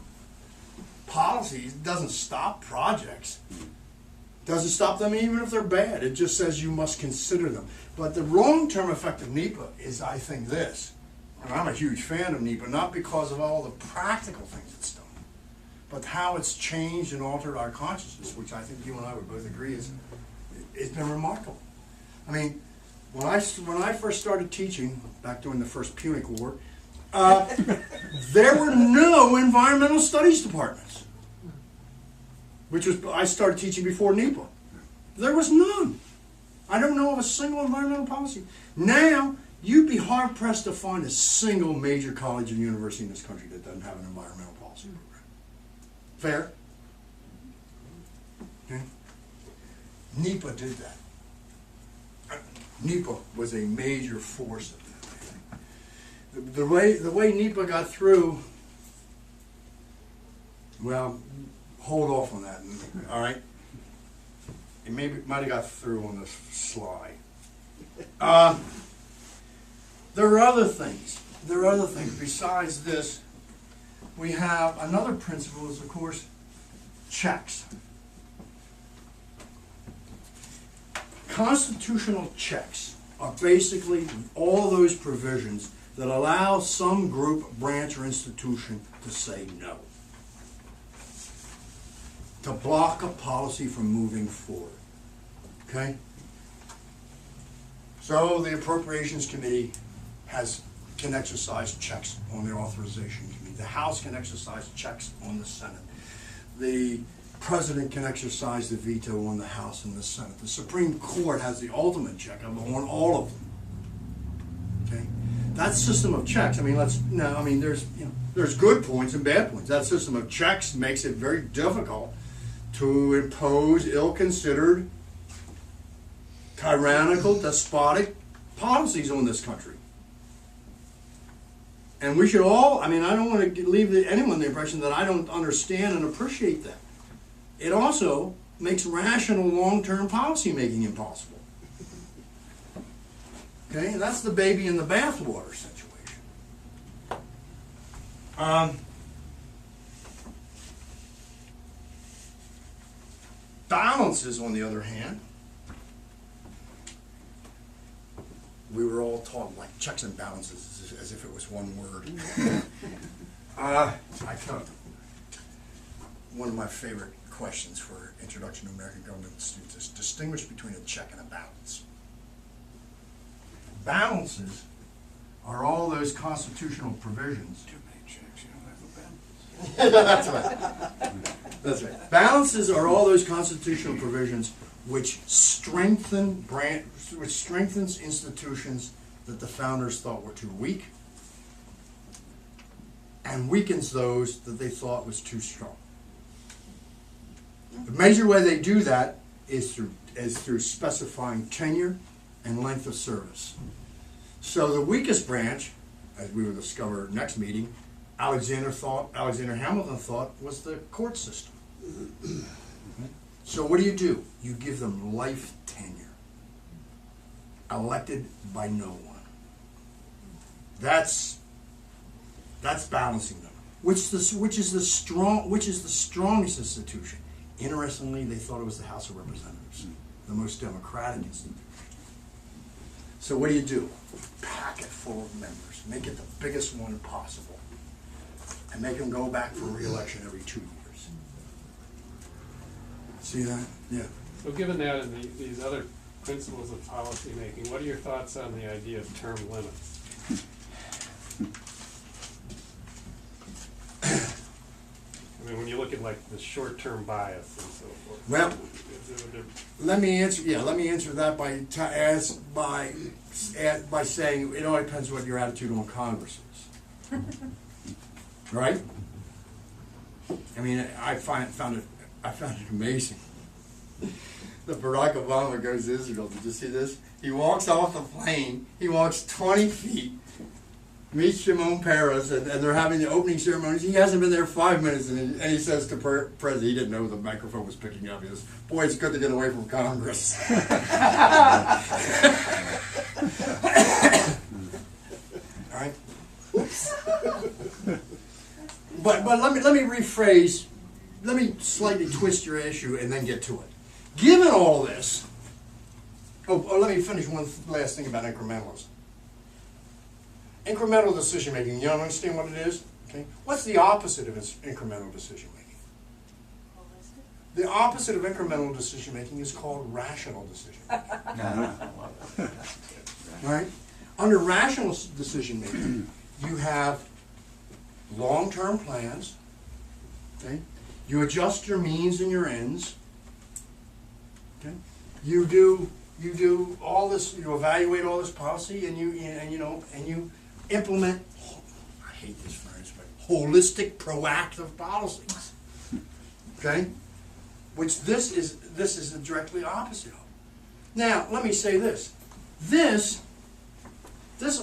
policies, doesn't stop projects, doesn't stop them even if they're bad. It just says you must consider them. But the long-term effect of NEPA is, I think, this. And I'm a huge fan of NEPA, not because of all the practical things it's done, but how it's changed and altered our consciousness, which I think you and I would both agree it's been remarkable. I mean, when I first started teaching, back during the first Punic War, there were no environmental studies departments. I started teaching before NEPA. There was none. I don't know of a single environmental policy. Now, you'd be hard-pressed to find a single major college and university in this country that doesn't have an environmental policy program. Fair? Okay. NEPA did that. NEPA was a major force of that, I think. The way NEPA got through, well, hold off on that, all right? It might have got through on the slide. There are other things. Besides this, we have another principle is, of course, checks. Constitutional checks are basically all those provisions that allow some group, branch, or institution to say no, to block a policy from moving forward. Okay? So the Appropriations Committee can exercise checks on the Authorization Committee. The House can exercise checks on the Senate. The President can exercise the veto on the House and the Senate. The Supreme Court has the ultimate check on all of them. Okay? That system of checks, there's good points and bad points. That system of checks makes it very difficult to impose ill-considered, tyrannical, despotic policies on this country. And we should all, I don't want to leave anyone the impression that I don't understand and appreciate that. It also makes rational long-term policy making impossible. Okay, and that's the baby in the bathwater situation. Balances, on the other hand, we were all taught like checks and balances as if it was one word. One of my favorite questions for Introduction to American Government students is distinguish between a check and a balance. Balances are all those constitutional provisions. Too many checks, you don't have a balance. That's right. That's right. Balances are all those constitutional provisions which which strengthens institutions that the founders thought were too weak, and weakens those that they thought was too strong. The major way they do that is through specifying tenure and length of service. So the weakest branch, as we will discover next meeting, Alexander Hamilton thought was the court system. So what do? You give them life tenure, elected by no one. That's balancing them. Which is the strongest institution? Interestingly, they thought it was the House of Representatives, the most democratic institution. So what do? Pack it full of members, make it the biggest one possible, and make them go back for re-election every 2 years. See that? Yeah. So given that and these other principles of policy making, what are your thoughts on the idea of term limits? I mean, when you look at like the short-term bias and so forth. Well, is there- let me answer that by saying it all depends what your attitude on Congress is. Right? I mean, I found it amazing that Barack Obama goes to Israel. Did you see this? He walks off the plane. He walks 20 feet, meets Shimon Peres, and they're having the opening ceremonies. He hasn't been there 5 minutes, and he says to President, he didn't know the microphone was picking up. He says, "Boy, it's good to get away from Congress." All right. Oops. But let me rephrase. Let me slightly twist your issue and then get to it. Given all this, let me finish one last thing about incrementalism. Incremental decision making. You don't understand what it is? Okay. What's the opposite of incremental decision making? The opposite of incremental decision making is called rational decision making. All right. Under rational decision making, you have long-term plans. Okay. You adjust your means and your ends. Okay. You do all this. You evaluate all this policy, and you implement. I hate this phrase, but holistic, proactive policies. Okay. Which this is directly opposite of. Now, let me say this.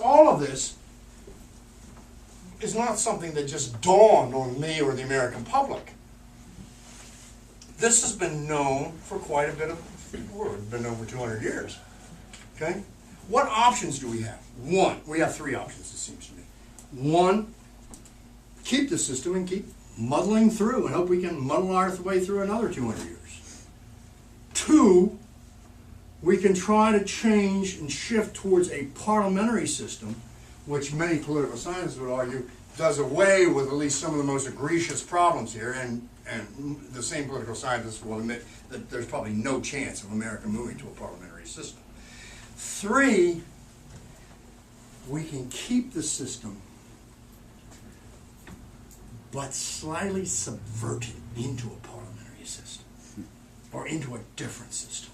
All of this is not something that just dawned on me or the American public. This has been known for quite a bit of, it's been over 200 years. Okay? What options do we have? One, we have three options, it seems to me. One, keep the system and keep muddling through and hope we can muddle our way through another 200 years. Two, we can try to change and shift towards a parliamentary system, which many political scientists would argue does away with at least some of the most egregious problems here, and the same political scientists will admit that there's probably no chance of America moving to a parliamentary system. Three, we can keep the system, but slightly subvert it into a parliamentary system, or into a different system.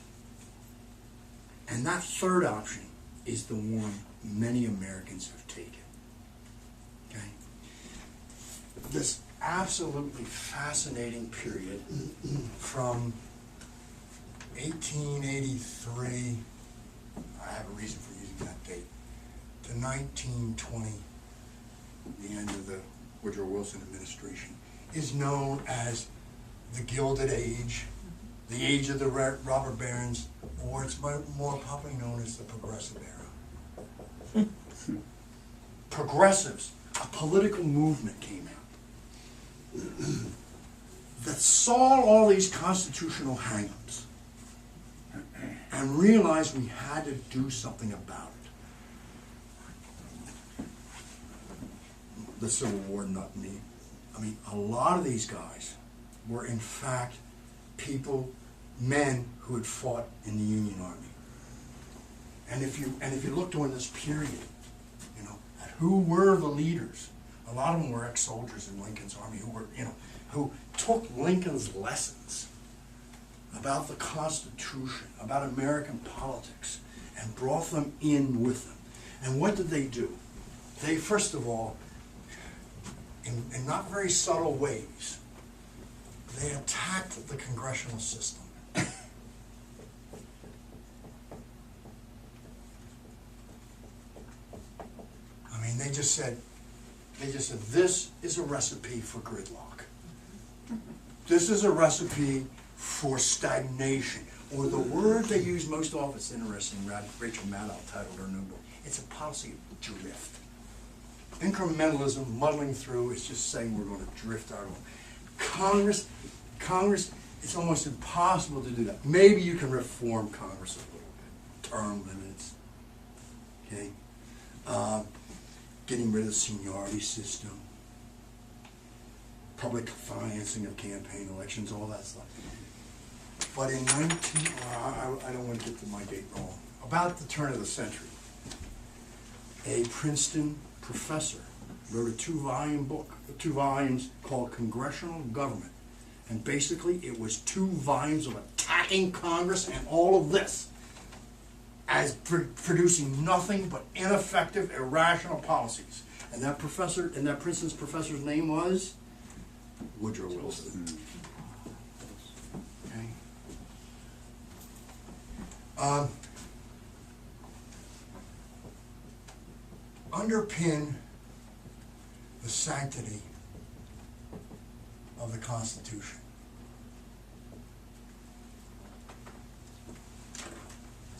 And that third option is the one many Americans have taken. Okay? This absolutely fascinating period from 1883, I have a reason for using that date, to 1920, the end of the Woodrow Wilson administration, is known as the Gilded Age, the age of the robber barons, or it's more popularly known as the Progressive Era. Progressives, a political movement came out that saw all these constitutional hang-ups and realized we had to do something about it. The Civil War nut me. I mean, a lot of these guys were in fact people, men who had fought in the Union Army. And if you look during this period, you know, at who were the leaders, a lot of them were ex-soldiers in Lincoln's army who were, you know, who took Lincoln's lessons about the Constitution, about American politics, and brought them in with them. And what did they do? They, first of all, in not very subtle ways, they attacked the congressional system. I mean, they just said, this is a recipe for gridlock. This is a recipe for stagnation. Or the word they use most often, it's interesting, Rachel Maddow titled her new book, it's a policy of drift. Incrementalism, muddling through, is just saying we're going to drift our own. Congress, it's almost impossible to do that. Maybe you can reform Congress a little bit. Term limits, okay? Getting rid of the seniority system, public financing of campaign elections, all that stuff. But in I don't want to get to my date wrong, about the turn of the century, a Princeton professor wrote a two volumes called Congressional Government. And basically it was 2 volumes of attacking Congress and all of this as producing nothing but ineffective, irrational policies. And that professor, and that Princeton's professor's name was Woodrow Wilson. Okay. Underpin the sanctity of the Constitution.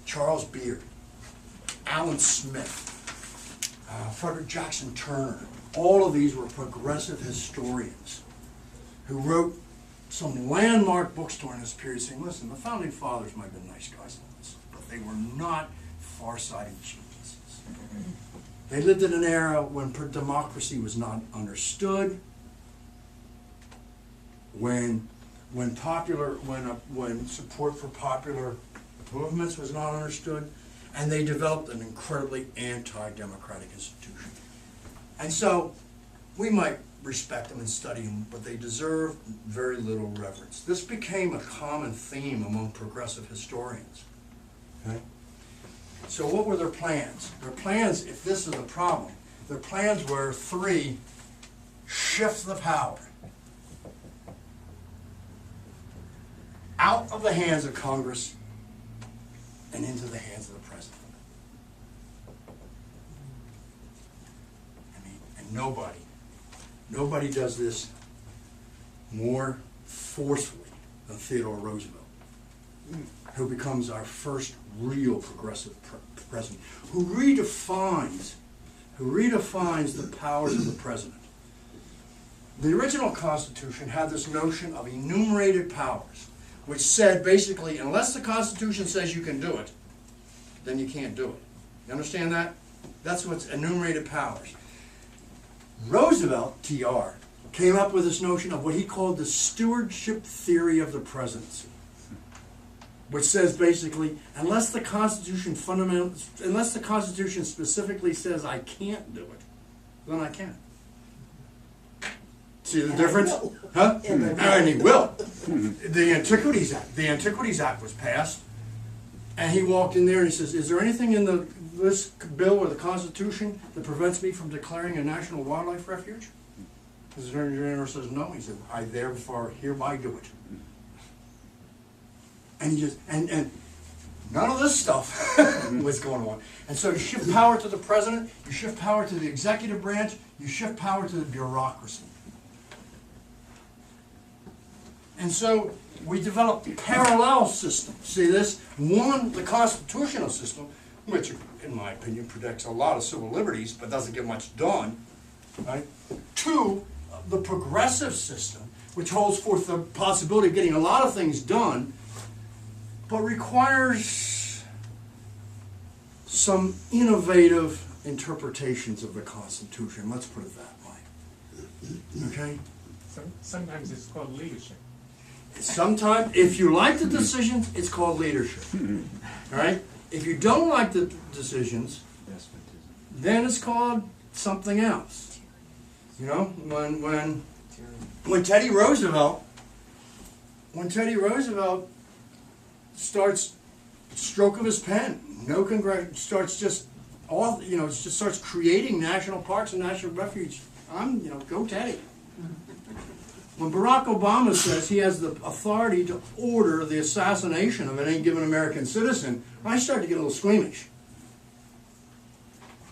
Charles Beard, Alan Smith, Frederick Jackson Turner, all of these were progressive historians who wrote some landmark books during this period saying, listen, the Founding Fathers might have been nice guys on this, but they were not far-sighted geniuses. They lived in an era when democracy was not understood, when support for popular movements was not understood, and they developed an incredibly anti-democratic institution. And so we might respect them and study them, but they deserve very little reverence. This became a common theme among progressive historians. Okay? So what were their plans? Their plans, if this is a problem, their plans were 3, shift the power out of the hands of Congress and into the hands of the president. I mean, and nobody does this more forcefully than Theodore Roosevelt, who becomes our first real progressive president, who redefines the powers of the president. The original Constitution had this notion of enumerated powers, which said basically, unless the Constitution says you can do it, then you can't do it. You understand that? That's what's enumerated powers. Roosevelt, TR, came up with this notion of what he called the stewardship theory of the presidency, which says basically, unless the Constitution specifically says I can't do it, then I can't. See the difference? Huh? And he will. The Antiquities Act. The Antiquities Act was passed, and he walked in there and he says, is there anything in this bill or the Constitution that prevents me from declaring a national wildlife refuge? The Attorney General says no. He said, I therefore hereby do it. And he just, and none of this stuff was going on. And so you shift power to the president, you shift power to the executive branch, you shift power to the bureaucracy. And so we developed parallel systems. See this? One, the constitutional system, which in my opinion protects a lot of civil liberties but doesn't get much done. Right? 2, the progressive system, which holds forth the possibility of getting a lot of things done, but requires some innovative interpretations of the Constitution. Let's put it that way. Okay? Sometimes it's called leadership. Sometimes, if you like the decisions, it's called leadership. All right? If you don't like the decisions, Despotism. then it's called something else. You know, when Teddy Roosevelt starts stroke of his pen, starts just all, you know, just starts creating national parks and national refuge. Go Teddy. When Barack Obama says he has the authority to order the assassination of any given American citizen, I start to get a little squeamish.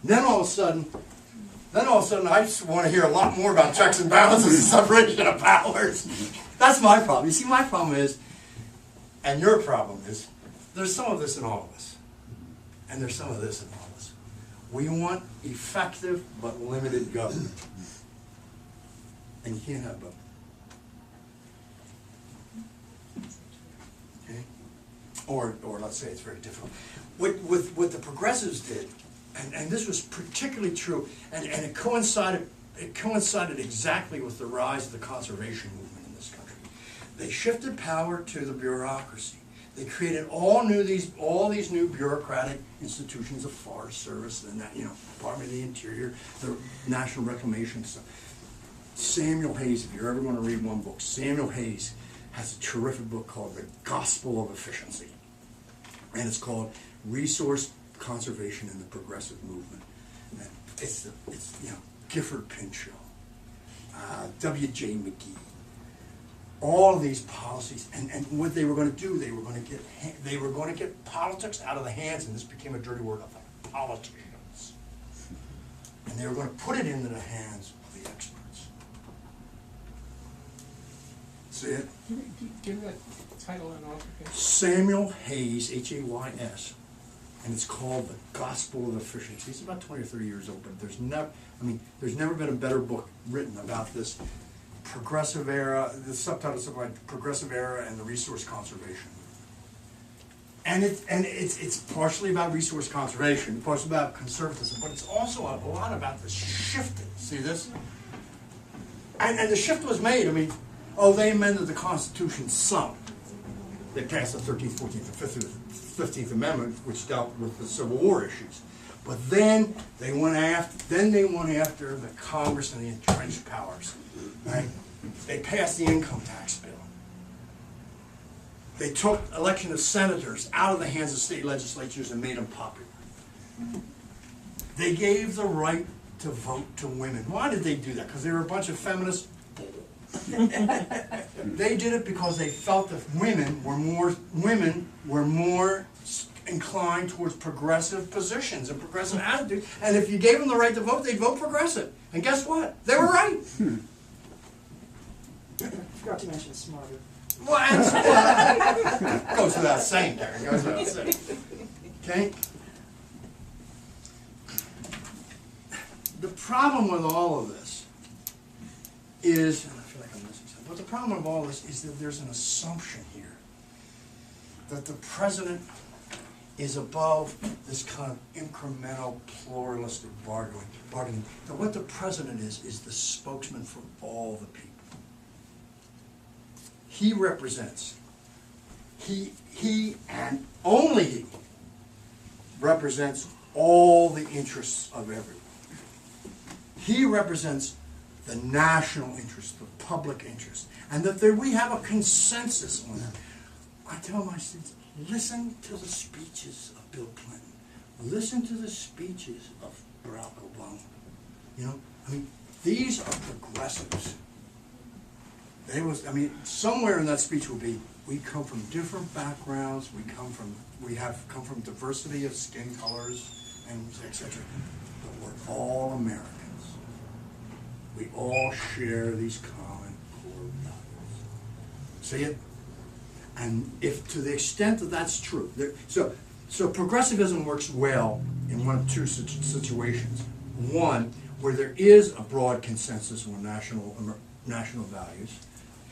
Then all of a sudden, I just want to hear a lot more about checks and balances and separation of powers. That's my problem. You see, my problem is, and your problem is, there's some of this in all of us. And there's some of this in all of us. We want effective but limited government. And you can't have both. Okay? Or let's say it's very difficult. What the progressives did, and this was particularly true, and it coincided exactly with the rise of the conservation movement in this country. They shifted power to the bureaucracy. They created all these new bureaucratic institutions, the Forest Service, and that, Department of the Interior, the National Reclamation stuff. Samuel Hayes, if you're ever going to read one book, Samuel Hayes has a terrific book called The Gospel of Efficiency. And it's called Resource Conservation in the Progressive Movement. And it's Gifford Pinchot, W.J. McGee, all of these policies, and what they were going to do, they were going to get politics out of the hands, and this became a dirty word, of the politicians. And they were going to put it into the hands of the experts. See it? Give that title and author again. Samuel Hayes, Hays, and it's called The Gospel of Efficiency. It's about 20 or 30 years old, but there's never been a better book written about this progressive era. The subtitle is something like Progressive Era and the Resource Conservation. And it's partially about resource conservation, partially about conservatism, but it's also a lot about the shifting. See this? And the shift was made. They amended the Constitution some. They passed the 13th, 14th, and 15th Amendment, which dealt with the Civil War issues. But then they went after the Congress and the entrenched powers. Right? They passed the income tax bill. They took election of senators out of the hands of state legislatures and made them popular. They gave the right to vote to women. Why did they do that? Because they were a bunch of feminists? They did it because they felt that women were more inclined towards progressive positions and progressive attitudes. And if you gave them the right to vote, they'd vote progressive. And guess what? They were right. Forgot to mention smarter. Well, and goes without saying, Darren. Goes without saying. Okay? The problem with all of this is, and I feel like I'm missing something, but the problem with all this is that there's an assumption here that the president is above this kind of incremental, pluralistic bargaining. That what the president is the spokesman for all the people. He represents, he and only he represents all the interests of everyone. He represents the national interest, the public interest, and that we have a consensus on that. I tell my students, listen to the speeches of Bill Clinton. Listen to the speeches of Barack Obama. These are progressives. Somewhere in that speech will be, we come from different backgrounds, we have come from diversity of skin colors, and etc. But we're all Americans. We all share these common core values. See it? And if to the extent that that's true, so progressivism works well in one of two situations. One, where there is a broad consensus on national values,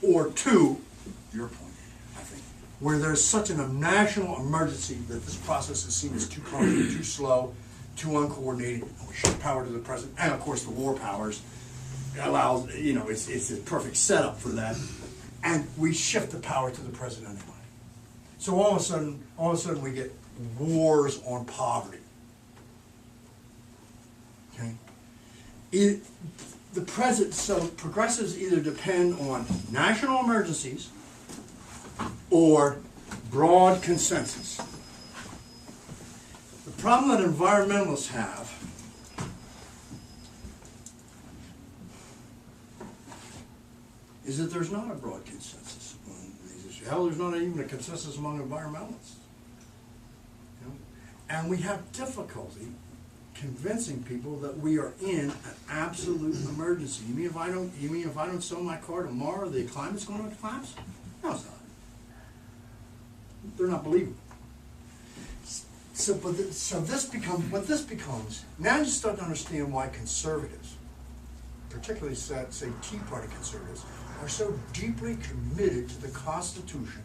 or two, your point, I think, where there's such a national emergency that this process is seen as too clumsy, too slow, too uncoordinated, and we shift power to the president, and of course the war powers allows, it's a perfect setup for that. And we shift the power to the president anyway. So all of a sudden we get wars on poverty. Okay? So progressives either depend on national emergencies or broad consensus. The problem that environmentalists have is that there's not a broad consensus on these issues. Hell, there's not even a consensus among environmentalists. You know? And we have difficulty convincing people that we are in an absolute emergency. You mean if I don't sell my car tomorrow, the climate's going to collapse? No, it's not. They're not believable. So this becomes, now you start to understand why conservatives, particularly say Tea Party conservatives, are so deeply committed to the Constitution,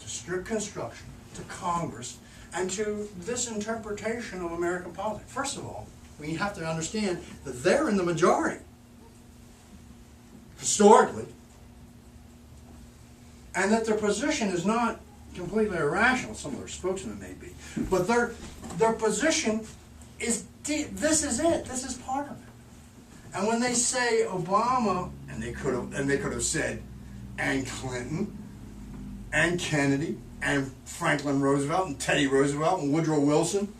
to strict construction, to Congress, and to this interpretation of American politics. First of all, we have to understand that they're in the majority, historically, and that their position is not completely irrational. Some of their spokesmen may be, but their position is this is it. This is part of it. And when they say Obama, and they could have said, and Clinton, and Kennedy, and Franklin Roosevelt, and Teddy Roosevelt, and Woodrow Wilson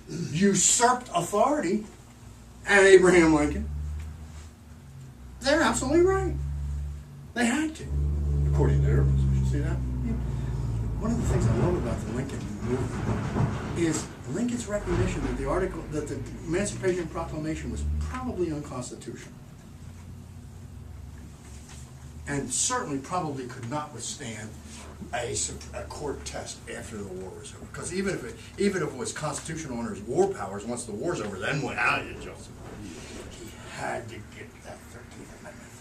usurped authority, and Abraham Lincoln, they're absolutely right. They had to, according to their position. See that? One of the things I love about the Lincoln movement is Lincoln's recognition that the Emancipation Proclamation was probably unconstitutional. And certainly probably could not withstand a court test after the war was over. Because even if it was constitutional under his war powers, once the war's over, then what? How do you adjust it? He had to get that 13th Amendment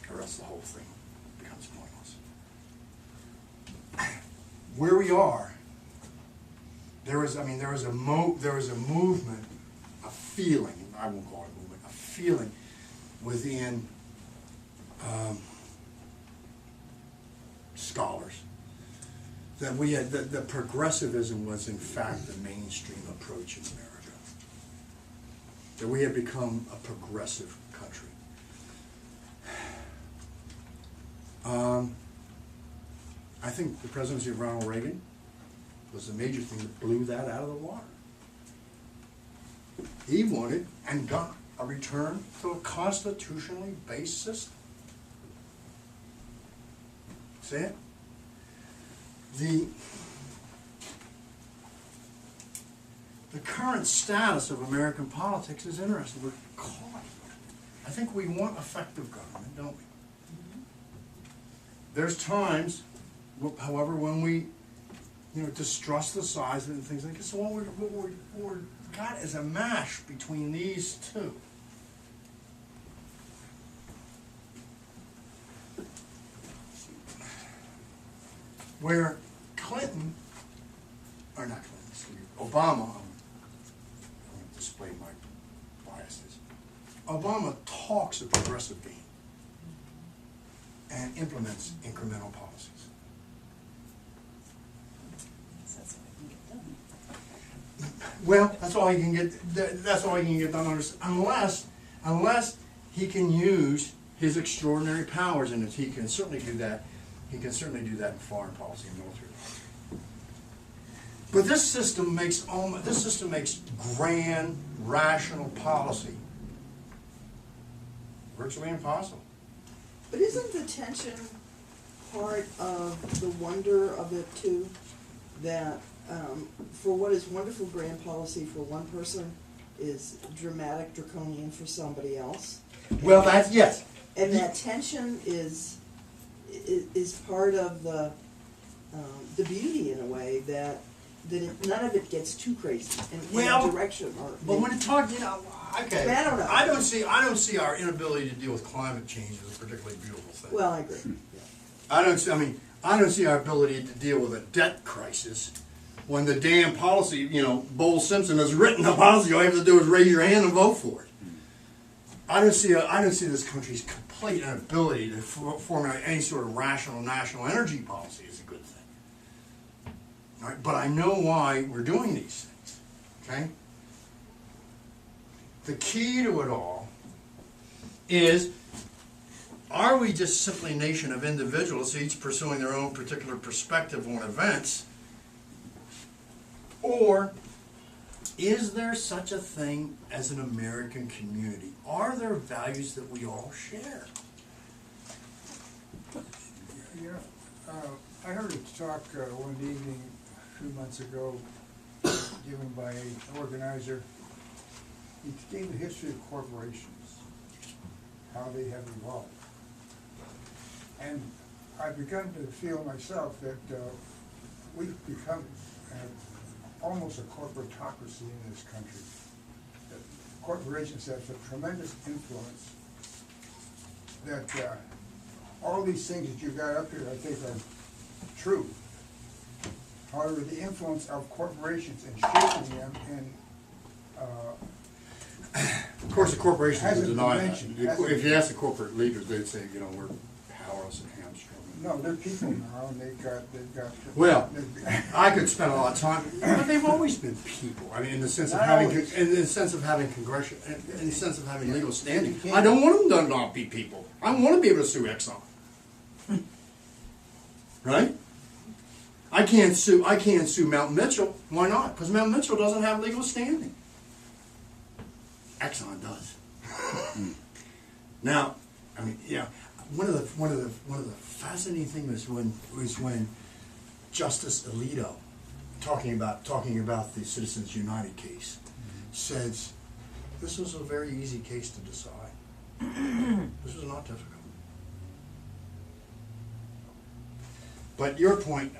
through, or else the whole thing becomes pointless. Where we are, there is a movement, a feeling. I won't call it a movement. A feeling within scholars that that progressivism was in fact the mainstream approach in America. That we had become a progressive country. I think the presidency of Ronald Reagan was the major thing that blew that out of the water. He wanted and got a return to a constitutionally based system. See it? The current status of American politics is interesting. We're caught. I think we want effective government, don't we? There's times, however, when we, distrust the size of it and things like this. So what we're got is a mash between these two. Where Obama, I'm going to display my biases. Obama talks a progressive game and implements incremental policies. Well, that's all he can get. That's all he can get done, unless he can use his extraordinary powers, and he can certainly do that. He can certainly do that in foreign policy and military policy. But this system makes grand, rational policy virtually impossible. But isn't the tension part of the wonder of it too? That for what is wonderful grand policy for one person is dramatic, draconian for somebody else. Well, that's, yes. And that tension is part of the beauty in a way that none of it gets too crazy in a direction. But when it talks, okay. I don't know. I don't see our inability to deal with climate change as a particularly beautiful thing. Well, I agree. Yeah. I don't see our ability to deal with a debt crisis when the damn policy, Bowles Simpson has written a policy. All you have to do is raise your hand and vote for it. I don't see this country's complete inability to formulate any sort of rational national energy policy is a good thing. All right, but I know why we're doing these things, okay? The key to it all is, are we just simply a nation of individuals, each pursuing their own particular perspective on events, or is there such a thing as an American community? Are there values that we all share? You know, I heard a talk one evening a few months ago given by an organizer. He gave the history of corporations, how they have evolved. And I've begun to feel myself that we've become almost a corporatocracy in this country. That corporations have a tremendous influence. That all these things that you got up here, I think, are true. However, the influence of corporations in shaping them and Of course, the corporations would Hasn't deny been that. mentioned. If you ask the corporate leaders, they'd say, you know, we're powerless and hamstrung. no, they're people now, and they've got. Well, I could spend a lot of time, but they've always been people. I mean, in the sense of Not having, always. in the sense of having congressional, in the sense of having legal standing. You can't- I don't want them to not be people. I want to be able to sue Exxon. Right? I can't sue Mount Mitchell. Why not? Because Mount Mitchell doesn't have legal standing. Exxon does. Now, I mean, yeah, one of the fascinating things was when Justice Alito, talking about the Citizens United case, says this was a very easy case to decide. This was not difficult. But your point,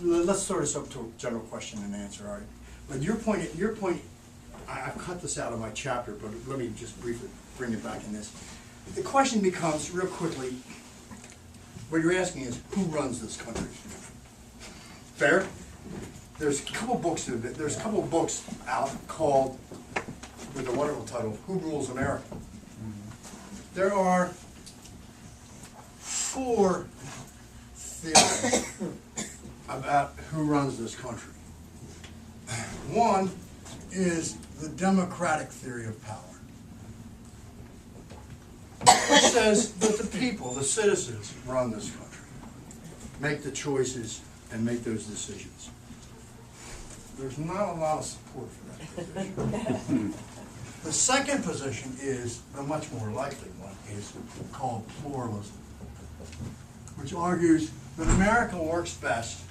let's throw this up to a general question and answer, all right? But your point, I've cut this out of my chapter, but let me just briefly bring it back in this. The question becomes, real quickly, what you're asking is, who runs this country? Fair? There's a couple books out called, with the wonderful title, Who Rules America? There are 4 theories about who runs this country. One is the democratic theory of power, which says that the people, the citizens, run this country, make the choices and make those decisions. There's not a lot of support for that position. The second position is, the much more likely one, is called pluralism, which argues that America works best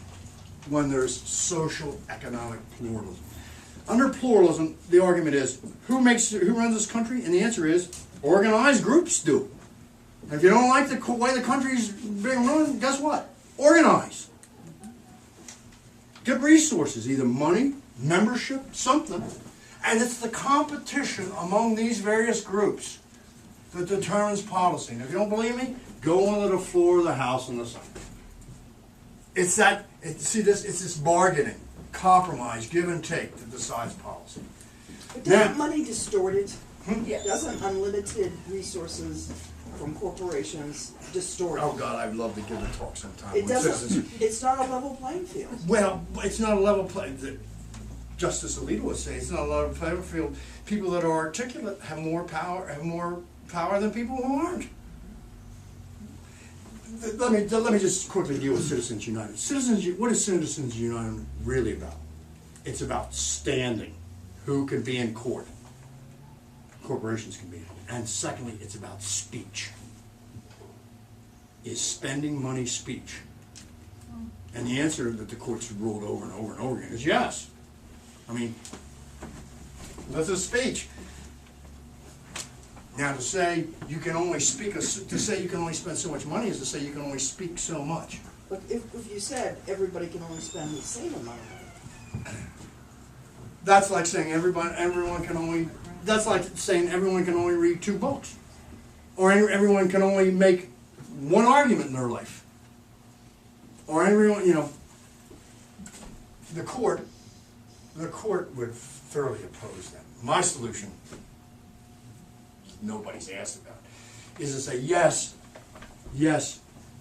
when there's social economic pluralism. Under pluralism, the argument is, who runs this country? And the answer is, organized groups do. And if you don't like the way the country's being run, guess what? Organize. Get resources, either money, membership, something. And it's the competition among these various groups that determines policy. And if you don't believe me, go onto the floor of the House in the Senate. It's this bargaining, compromise, give and take that decides policy. But doesn't money distort it? Yes. Doesn't unlimited resources from corporations distort it? Oh God, I'd love to give a talk sometime. It when doesn't, citizens- it's not a level playing field. Well, it's not a level play. Justice Alito would say it's not a level playing field. People that are articulate have more power than people who aren't. Let me just quickly deal with Citizens United. What is Citizens United really about? It's about standing. Who can be in court? Corporations can be in. And secondly, it's about speech. Is spending money speech? And the answer that the courts have ruled over and over and over again is yes. I mean, that's a speech. Now, to say you can only spend so much money is to say you can only speak so much. But if you said everybody can only spend the same amount of money, That's like saying everyone can only. That's like saying everyone can only read 2 books, or everyone can only make 1 argument in their life, or everyone, the court would thoroughly oppose that. My solution, nobody's asked about, is to say, yes,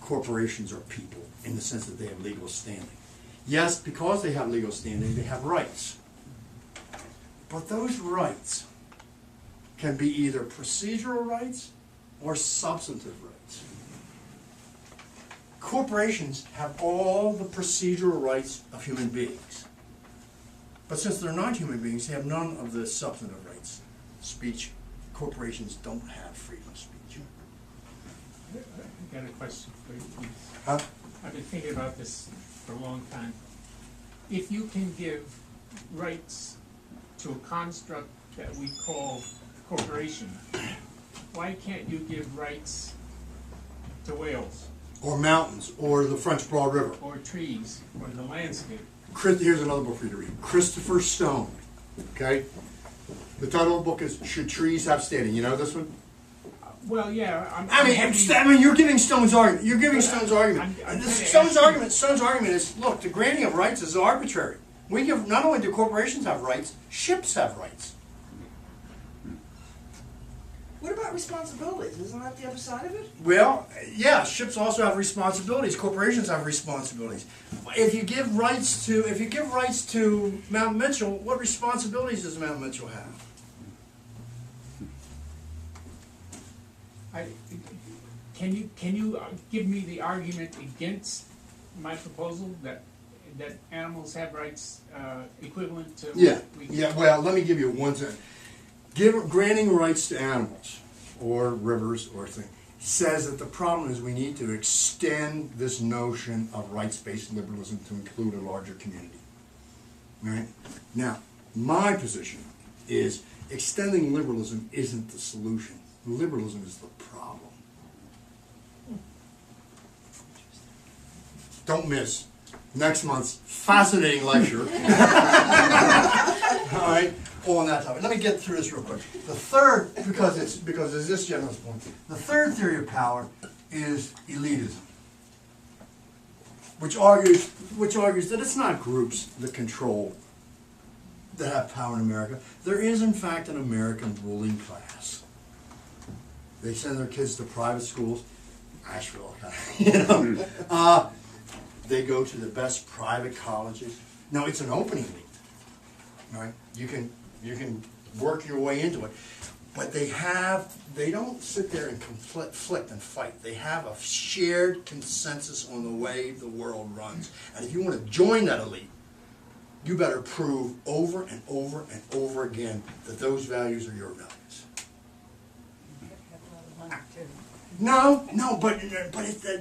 corporations are people in the sense that they have legal standing. Yes, because they have legal standing, they have rights. But those rights can be either procedural rights or substantive rights. Corporations have all the procedural rights of human beings. But since they're not human beings, they have none of the substantive rights. Speech, corporations don't have freedom of speech. I got a question for you, please. Huh? I've been thinking about this for a long time. If you can give rights to a construct that we call corporation, why can't you give rights to whales, Or mountains, or the French Broad River. or trees, or the landscape? Here's another book for you to read. Christopher Stone, okay? The title of the book is Should Trees Have Standing? You know this one? Well, yeah, I mean, you're giving Stone's argument. You're giving Stone's argument. I'm And kinda Stone's asking- argument is, look, the granting of rights is arbitrary. We give, not only do corporations have rights, ships have rights. What about responsibilities? Isn't that the other side of it? Well, yeah, ships also have responsibilities. Corporations have responsibilities. If you give rights to Mount Mitchell, what responsibilities does Mount Mitchell have? Can you give me the argument against my proposal that animals have rights equivalent to? Yeah. Well, let me give you one thing. Granting rights to animals or rivers or things says that the problem is we need to extend this notion of rights-based liberalism to include a larger community. Right? Now, my position is extending liberalism isn't the solution. Liberalism is the problem. Don't miss next month's fascinating lecture. All right, on that topic. Let me get through this real quick. The third, because it's this general's point, the third theory of power is elitism, which argues that it's not groups that control, that have power in America. There is, in fact, an American ruling class. They send their kids to private schools, Asheville, you know. They go to the best private colleges. Now, it's an open elite, right? You can work your way into it, but they don't sit there and conflict and fight. They have a shared consensus on the way the world runs. And if you want to join that elite, you better prove over and over and over again that those values are your values. No, but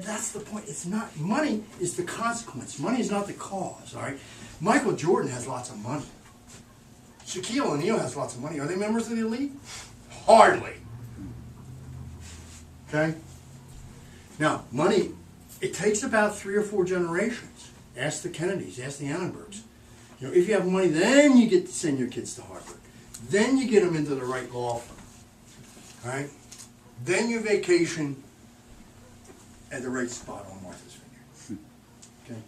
that's the point. It's not, money is the consequence. Money is not the cause, all right? Michael Jordan has lots of money. Shaquille O'Neal has lots of money. Are they members of the elite? Hardly. Okay? Now, money, it takes about 3 or 4 generations. Ask the Kennedys, ask the Annenbergs. You know, if you have money, then you get to send your kids to Harvard. Then you get them into the right law firm. All right? Then you vacation at the right spot on Martha's Vineyard. Okay?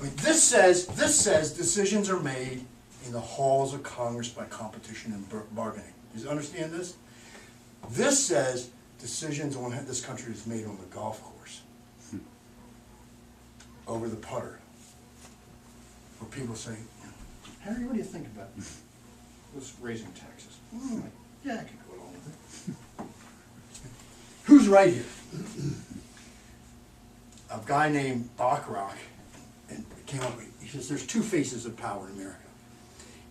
I mean, this says decisions are made in the halls of Congress by competition and bargaining. You understand this? This says decisions on this country is made on the golf course, over the putter. Where people say, Harry, what do you think about this raising taxes? Like, yeah, I could go along with it. Who's right here? A guy named Bachrach and came up with, he says there's 2 faces of power in America.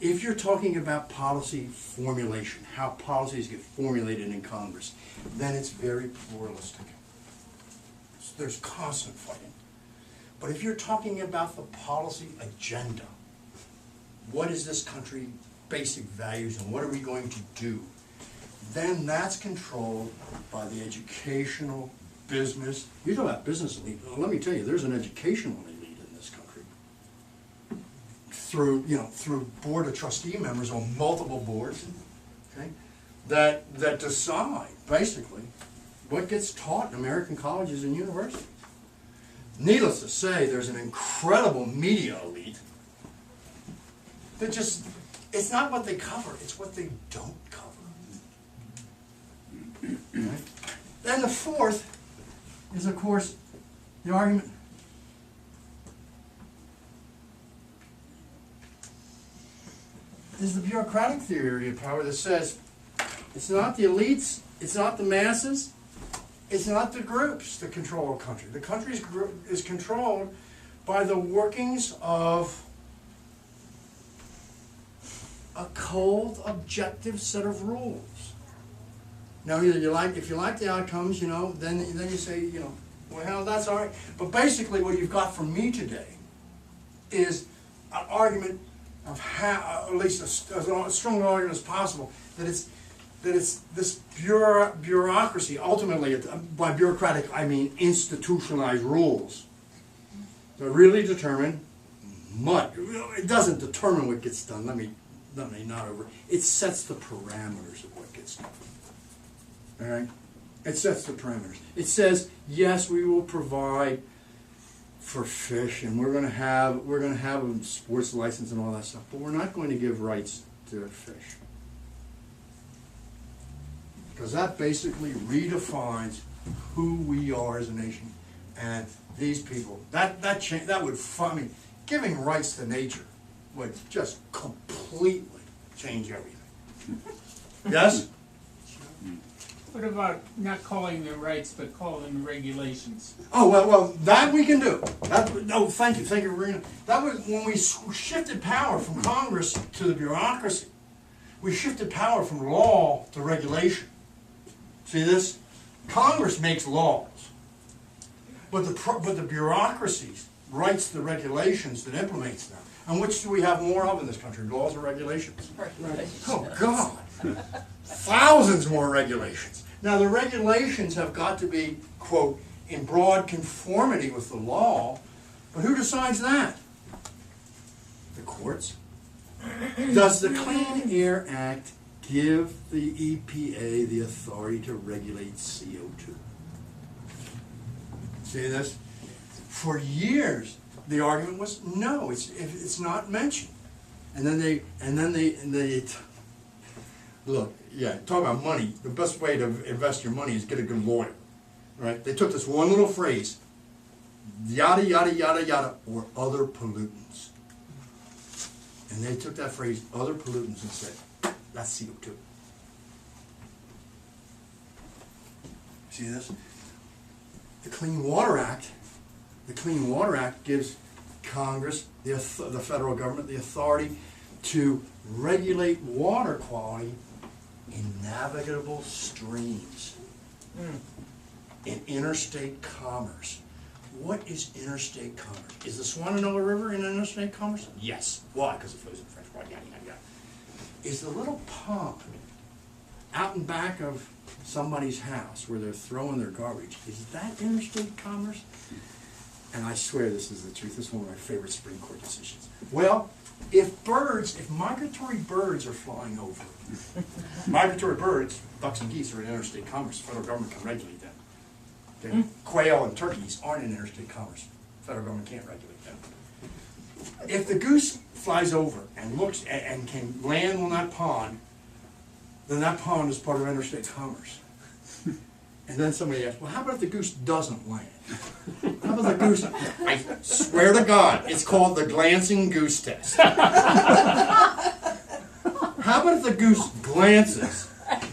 If you're talking about policy formulation, how policies get formulated in Congress, then it's very pluralistic. There's constant fighting. But if you're talking about the policy agenda, what is this country's basic values and what are we going to do, then that's controlled by the educational, business. You talk about business elite. Well, let me tell you, there's an educational elite in this country. Through board of trustee members on multiple boards, okay, that decide basically what gets taught in American colleges and universities. Needless to say, there's an incredible media elite that just, it's not what they cover, it's what they don't cover. Right? Then the fourth is, of course, the argument is the bureaucratic theory of power that says it's not the elites, it's not the masses, it's not the groups that control a country. The country is controlled by the workings of a cold, objective set of rules. Now, either if you like the outcomes, then you say, well, that's all right. But basically, what you've got from me today is an argument of how, at least as strong an argument as possible, that it's this bureaucracy, ultimately, by bureaucratic I mean institutionalized rules, that really determine much. It doesn't determine what gets done. Let me not over. It sets the parameters of what gets done. All right? It sets the parameters. It says, yes, we will provide for fish, and we're going to have a sports license and all that stuff, but we're not going to give rights to fish. Because that basically redefines who we are as a nation. And these people, giving rights to nature would just completely change everything. Yes? What about not calling them rights, but calling them regulations? Oh, well, that we can do. Thank you for bringing it. That was when we shifted power from Congress to the bureaucracy. We shifted power from law to regulation. See this? Congress makes laws, but the bureaucracy writes the regulations that implements them. And which do we have more of in this country, laws or regulations? Oh, God. Thousands more regulations. Now, the regulations have got to be, quote, in broad conformity with the law, but who decides that? The courts. Does the Clean Air Act give the EPA the authority to regulate CO2? See this? For years, the argument was no, it's not mentioned. And then they look, yeah, talk about money. The best way to invest your money is get a good lawyer, right? They took this one little phrase, yada, yada, yada, yada, or other pollutants. And they took that phrase, other pollutants, and said, that's CO2. See this? The Clean Water Act gives Congress, the federal government, the authority to regulate water quality in navigable streams, in interstate commerce. What is interstate commerce? Is the Swananoa River in interstate commerce? Yes. Why? Because it flows in the French Broad, yada, yada, yada. Is the little pond out in back of somebody's house where they're throwing their garbage, is that interstate commerce? And I swear this is the truth. This is one of my favorite Supreme Court decisions. Well, if migratory birds are flying over, migratory birds, ducks and geese, are in interstate commerce. The federal government can regulate them. Okay? Quail and turkeys aren't in interstate commerce. The federal government can't regulate them. If the goose flies over and looks and can land on that pond, then that pond is part of interstate commerce. And then somebody asks, well, how about if the goose doesn't land? How about the goose? I swear to God, it's called the glancing goose test. How about if the goose glances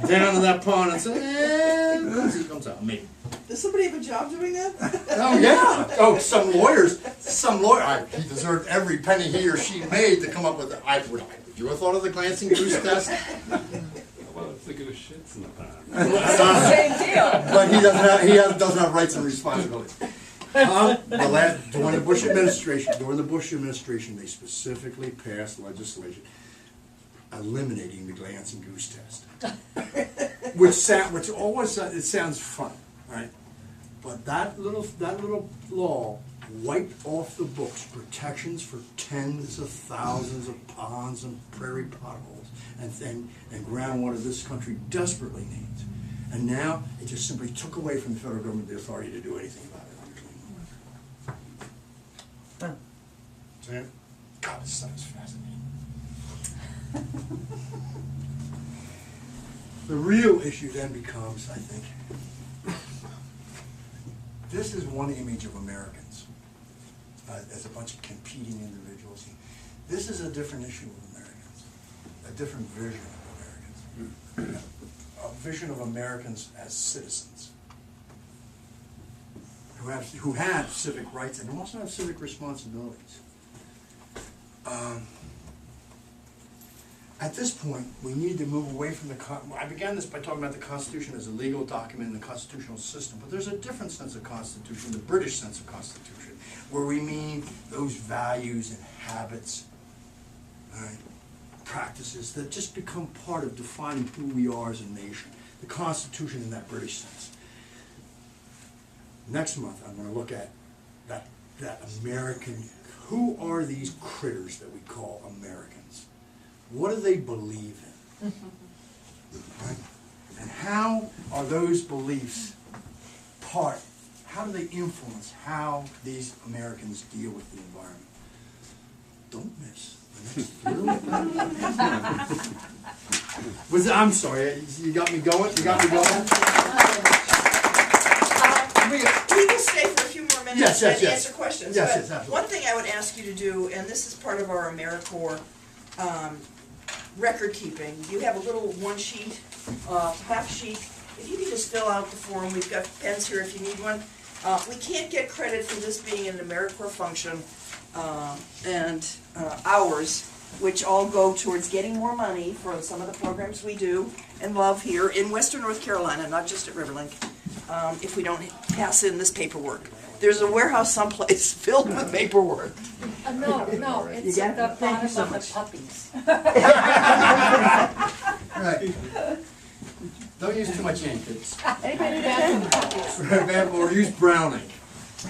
down to that pond and says, goosey comes out, maybe. Does somebody have a job doing that? Oh, yeah. Oh, some lawyer, he deserved every penny he or she made to come up with it. Would you have thought of the glancing goose test? Well, if the goose shits in the pond. Same deal. But he doesn't have rights and responsibilities. During the Bush administration, they specifically passed legislation eliminating the glancing goose test, which always it sounds fun, right? But that little law wiped off the books protections for tens of thousands of ponds and prairie potholes and groundwater this country desperately needs. And now it just simply took away from the federal government the authority to do anything about it under clean water. See? God, this stuff is fascinating. The real issue then becomes, I think, this is one image of Americans as a bunch of competing individuals. This is a different issue of Americans, a different vision of Americans, a vision of Americans as citizens who have civic rights and who also have civic responsibilities. At this point, we need to move away from I began this by talking about the Constitution as a legal document in the constitutional system, but there's a different sense of Constitution, the British sense of Constitution, where we mean those values and habits, practices that just become part of defining who we are as a nation. The Constitution in that British sense. Next month, I'm going to look at that American. Who are these critters that we call Americans? What do they believe in? Right? And how are those beliefs how do they influence how these Americans deal with the environment? Don't miss the next I'm sorry, you got me going? You got me going? We will stay for a few more minutes Yes, and yes. answer questions. Yes, but yes, absolutely. one thing I would ask you to do, and this is part of our AmeriCorps record keeping, you have a little one sheet, half sheet. If you can just fill out the form, we've got pens here if you need one. We can't get credit for this being an AmeriCorps function and hours, which all go towards getting more money for some of the programs we do and love here in Western North Carolina, not just at Riverlink, if we don't pass in this paperwork. There's a warehouse someplace filled with paperwork. No, it's got at the it? Thank you bottom so of much. the puppies. Right. Don't use too much ink. Anybody who has Or use Browning.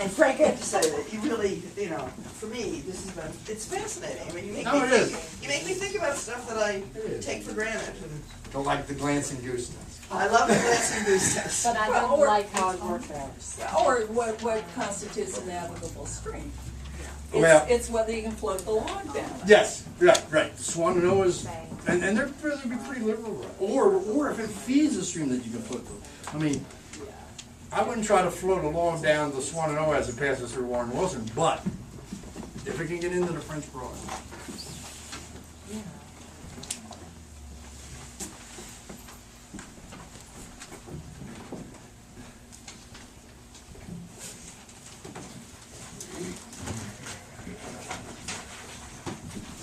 And Frank, I have to say that you really, for me, this has been, it's fascinating. I mean, you make No, me it think, is. you make me think about stuff that I It is. take for granted. And Don't like the glancing goose nest. I love the glancing goose test. But I Well, don't or- like how it works out. Or what constitutes a navigable stream. Well- It's whether you can float the log down. Yes, right. The Swannanoas, and they're pretty liberal. Right? Or if it feeds a stream that you can float through. I mean, I wouldn't try to float a log down the Swannanoa as it passes through Warren Wilson, but if it can get into the French Broad.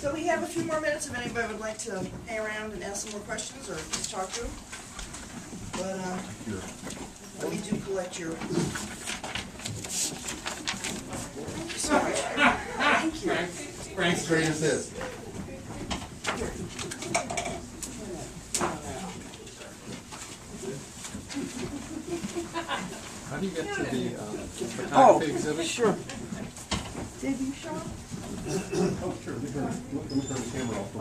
So we have a few more minutes if anybody would like to hang around and ask some more questions or just talk to them. But we do collect your. Thank you so much. Thank you. Frank's great as this. How do you get to the photography exhibit? Sure. Did you show up? Oh, sure. Let me turn the camera off.